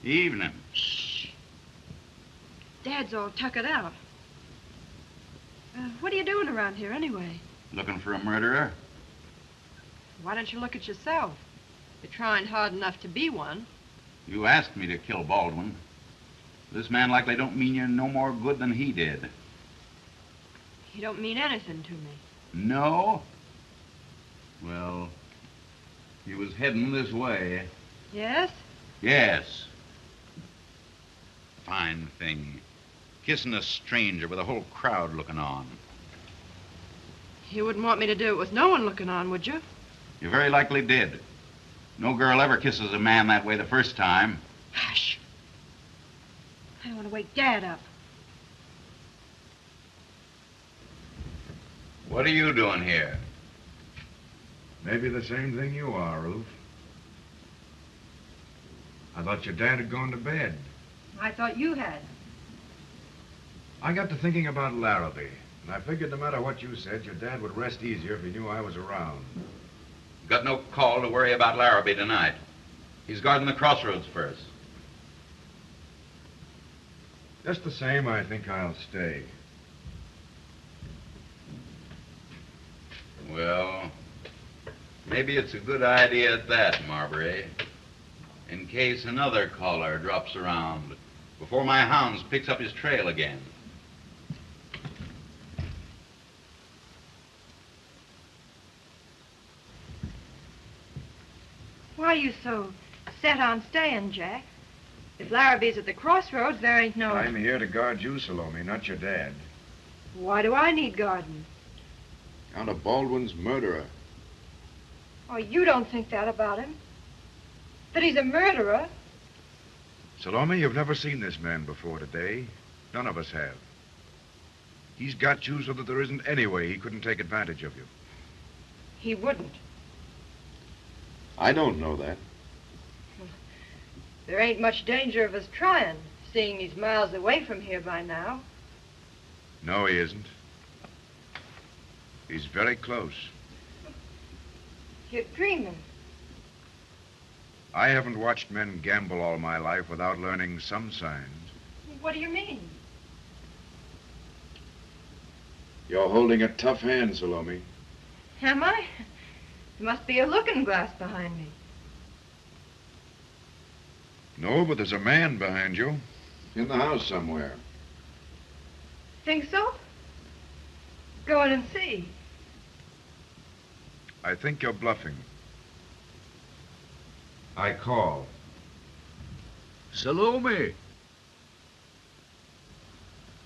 Evening. Shh. Dad's all tuckered out. What are you doing around here anyway? Looking for a murderer? Why don't you look at yourself? You're trying hard enough to be one. You asked me to kill Baldwin. This man likely don't mean you no more good than he did. You don't mean anything to me. No? Well, he was heading this way. Yes? Yes. Fine thing. Kissing a stranger with a whole crowd looking on. You wouldn't want me to do it with no one looking on, would you? You very likely did. No girl ever kisses a man that way the first time. Hush. I don't want to wake Dad up. What are you doing here? Maybe the same thing you are, Ruth. I thought your dad had gone to bed. I thought you had. I got to thinking about Larrabee, and I figured no matter what you said, your dad would rest easier if he knew I was around. Got no call to worry about Larrabee tonight. He's guarding the crossroads first. Just the same, I think I'll stay. Well, maybe it's a good idea at that, Marbury. In case another caller drops around before my hounds picks up his trail again. Why are you so set on staying, Jack? If Larrabee's at the crossroads, there ain't no... I'm here to guard you, Salome, not your dad. Why do I need guarding? Count of Baldwin's murderer. Oh, you don't think that about him? That he's a murderer? Salome, you've never seen this man before today. None of us have. He's got you so that there isn't any way he couldn't take advantage of you. He wouldn't. I don't know that. There ain't much danger of us trying, seeing he's miles away from here by now. No, he isn't. He's very close. You're dreaming. I haven't watched men gamble all my life without learning some signs. What do you mean? You're holding a tough hand, Salome. Am I? There must be a looking glass behind me. No, but there's a man behind you. In the house somewhere. Think so? Go in and see. I think you're bluffing. I call. Salome.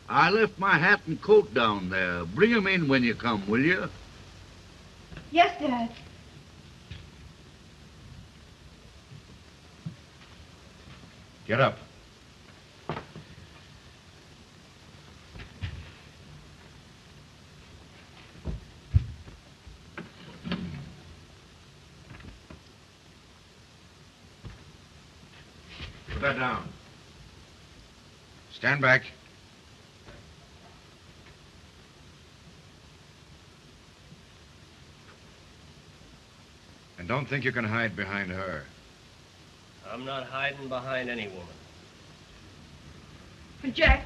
I left my hat and coat down there. Bring 'em in when you come, will you? Yes, Dad. Get up. Put that down. Stand back. And don't think you can hide behind her. I'm not hiding behind any woman. Jack,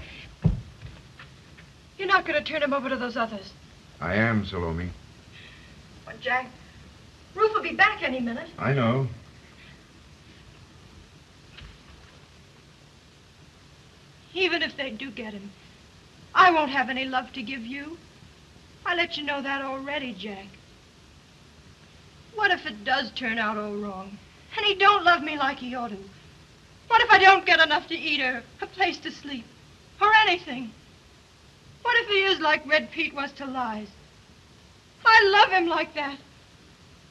you're not going to turn him over to those others. I am, Salome. Well, Jack, Ruth will be back any minute. I know. Even if they do get him, I won't have any love to give you. I let you know that already, Jack. What if it does turn out all wrong, and he don't love me like he ought to? What if I don't get enough to eat or a place to sleep, or anything? What if he is like Red Pete was to Lies? I love him like that.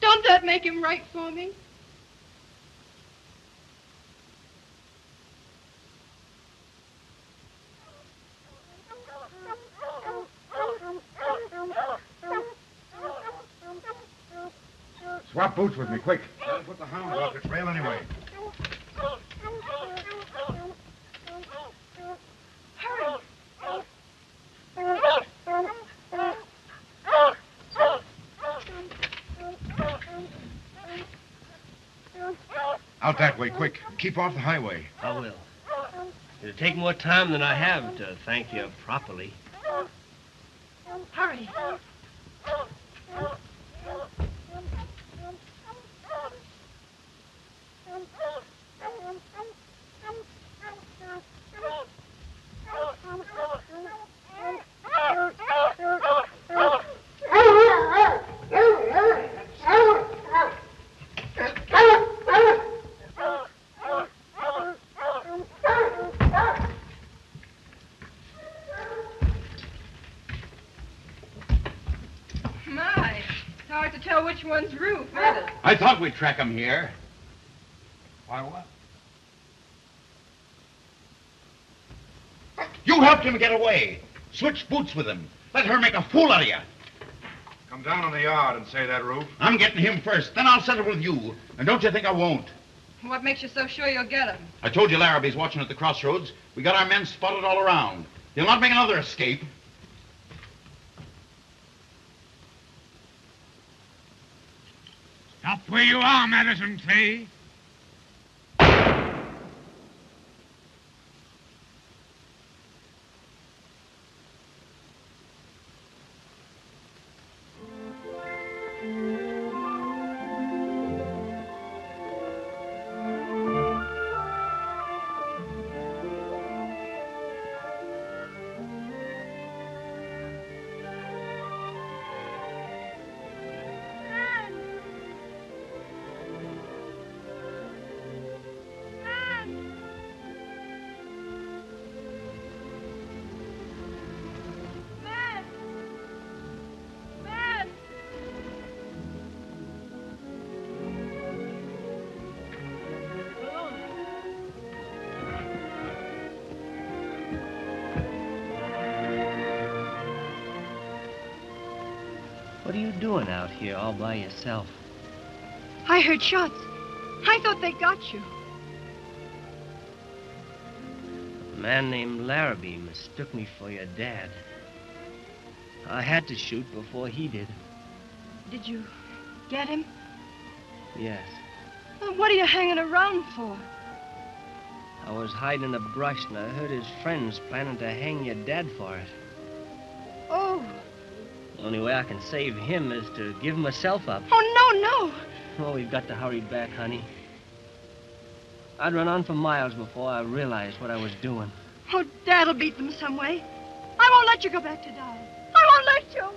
Don't that make him right for me? Swap boots with me, quick. That'll put the hounds off your trail anyway. Hurry. Out that way, quick. Keep off the highway. I will. It'll take more time than I have to thank you properly. Hurry. My, it's hard to tell which one's Ruth, isn't it? I thought we'd track him here. Why, what? You helped him get away. Switch boots with him. Let her make a fool out of you. Come down on the yard and say that, Rube. I'm getting him first, then I'll settle with you. And don't you think I won't. What makes you so sure you'll get him? I told you Larrabee's watching at the crossroads. We got our men spotted all around. He'll not make another escape. Stop where you are, Madison Clay. What are you doing out here all by yourself? I heard shots. I thought they got you. A man named Larrabee mistook me for your dad. I had to shoot before he did. Did you get him? Yes. Well, what are you hanging around for? I was hiding in the brush and I heard his friends planning to hang your dad for it. Oh. The only way I can save him is to give myself up. Oh, no. Oh, we've got to hurry back, honey. I'd run on for miles before I realized what I was doing. Oh, Dad'll beat them some way. I won't let you go back to die. I won't let you.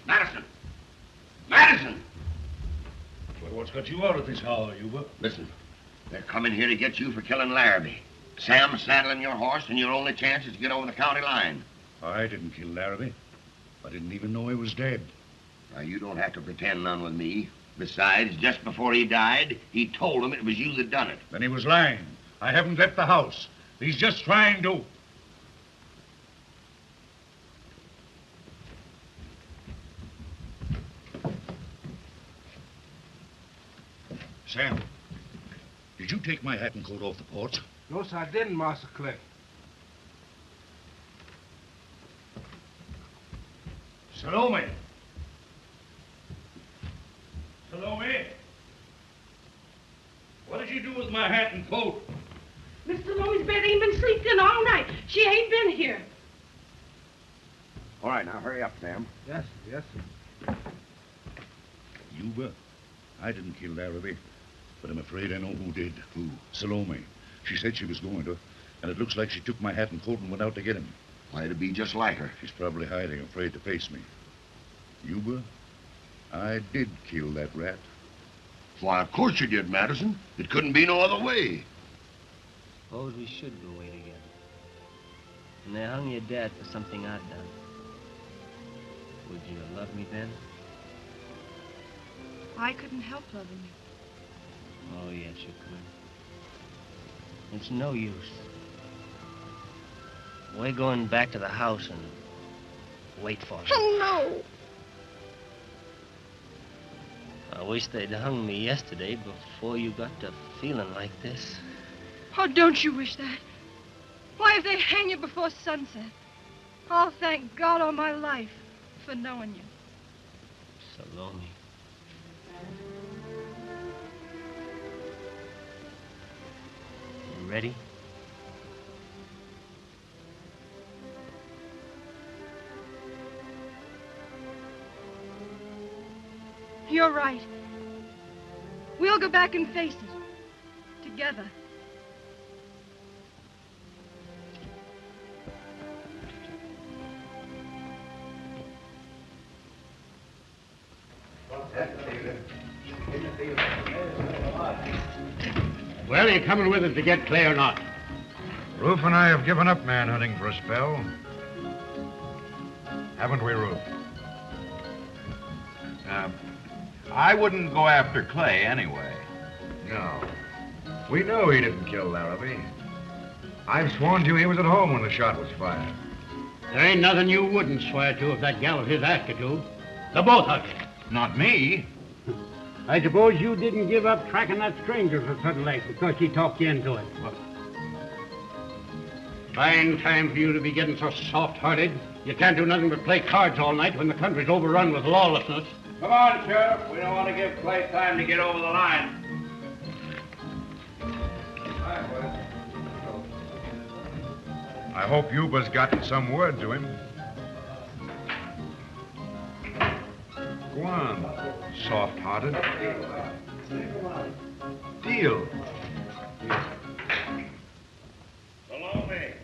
Madison! Madison! Well, what's got you out of this hour, Yuba? Listen, they're coming here to get you for killing Larrabee. Sam's saddling your horse, and your only chance is to get over the county line. I didn't kill Larrabee. I didn't even know he was dead. Now, you don't have to pretend none with me. Besides, just before he died, he told him it was you that done it. Then he was lying. I haven't left the house. He's just trying to. Sam, did you take my hat and coat off the porch? No, sir, I didn't, Master Clay. Salome! Salome! What did you do with my hat and coat? Miss Salome's bed ain't been sleeping all night. She ain't been here. All right, now hurry up, Sam. Yes, sir. Yuba, I didn't kill Larrabee, but I'm afraid I know who did. Who? Salome. She said she was going to, and it looks like she took my hat and coat and went out to get him. Why, it'd be just like her. She's probably hiding, afraid to face me. Yuba, I did kill that rat. Why, of course you did, Madison. It couldn't be no other way. Suppose we should go away together. And they hung your dad for something I'd done. Would you love me then? I couldn't help loving you. Oh, yes, you could. It's no use. We're going back to the house and wait for him. Oh, no. I wish they'd hung me yesterday before you got to feeling like this. Oh, don't you wish that? Why, if they hang you before sunset, I'll thank God all my life for knowing you. Salome. You ready? You're right. We'll go back and face it. Together. Well, are you coming with us to get Clay or not? Ruth and I have given up manhunting for a spell. Haven't we, Ruth? I wouldn't go after Clay anyway. No. We know he didn't kill Larrabee. I've sworn to you he was at home when the shot was fired. There ain't nothing you wouldn't swear to if that gal of his asked you to. The both of you. Not me. I suppose you didn't give up tracking that stranger for Sudden Lake because she talked you into it. What? Fine time for you to be getting so soft-hearted. You can't do nothing but play cards all night when the country's overrun with lawlessness. Come on, Sheriff. We don't want to give Clay time to get over the line. I hope Yuba's gotten some word to him. Go on, soft-hearted. Deal. Salome!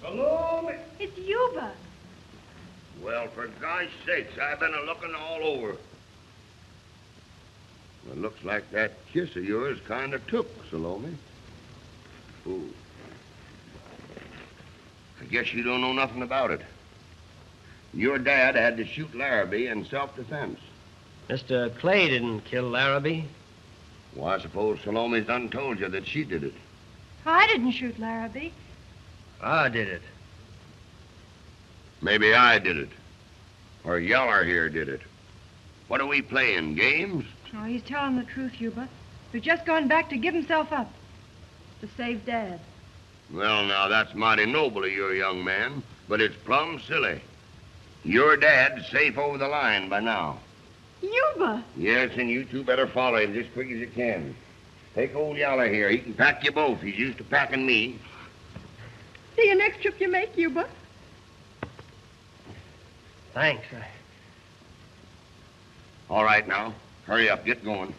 Salome! It's Yuba. Well, for God's sakes, I've been a-looking all over. It looks like that kiss of yours kind of took, Salome. Ooh. I guess you don't know nothing about it. Your dad had to shoot Larrabee in self-defense. Mr. Clay didn't kill Larrabee. Well, I suppose Salome's done told you that she did it. I didn't shoot Larrabee. I did it. Maybe I did it. Or Yeller here did it. What are we playing, games? Oh, he's telling the truth, Yuba. He's just gone back to give himself up. To save Dad. Well, now, that's mighty noble of you, young man, but it's plumb silly. Your dad's safe over the line by now. Yuba! Yes, and you two better follow him just quick as you can. Take old Yeller here. He can pack you both. He's used to packing me. See you next trip you make, Yuba. Thanks. All right, now. Hurry up. Get going.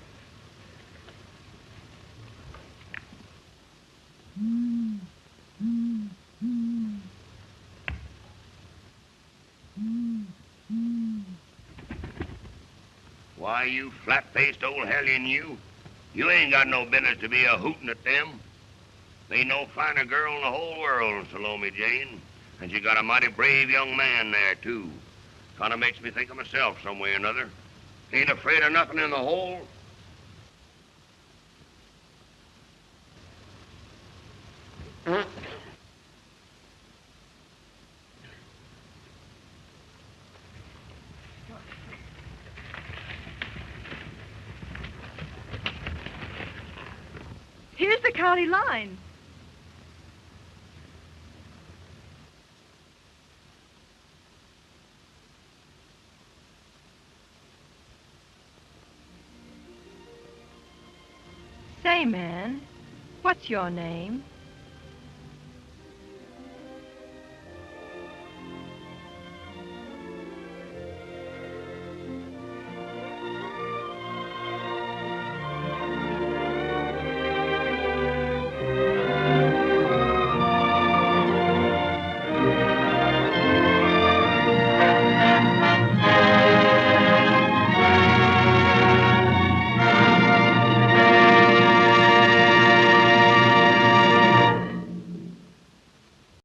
Why, you flat-faced old hellion, you. You ain't got no business to be a-hootin' at them. They ain't no finer girl in the whole world, Salome Jane. And you got a mighty brave young man there, too. Kind of makes me think of myself some way or another. Ain't afraid of nothing in the hole. Here's the county line. Say, man, what's your name?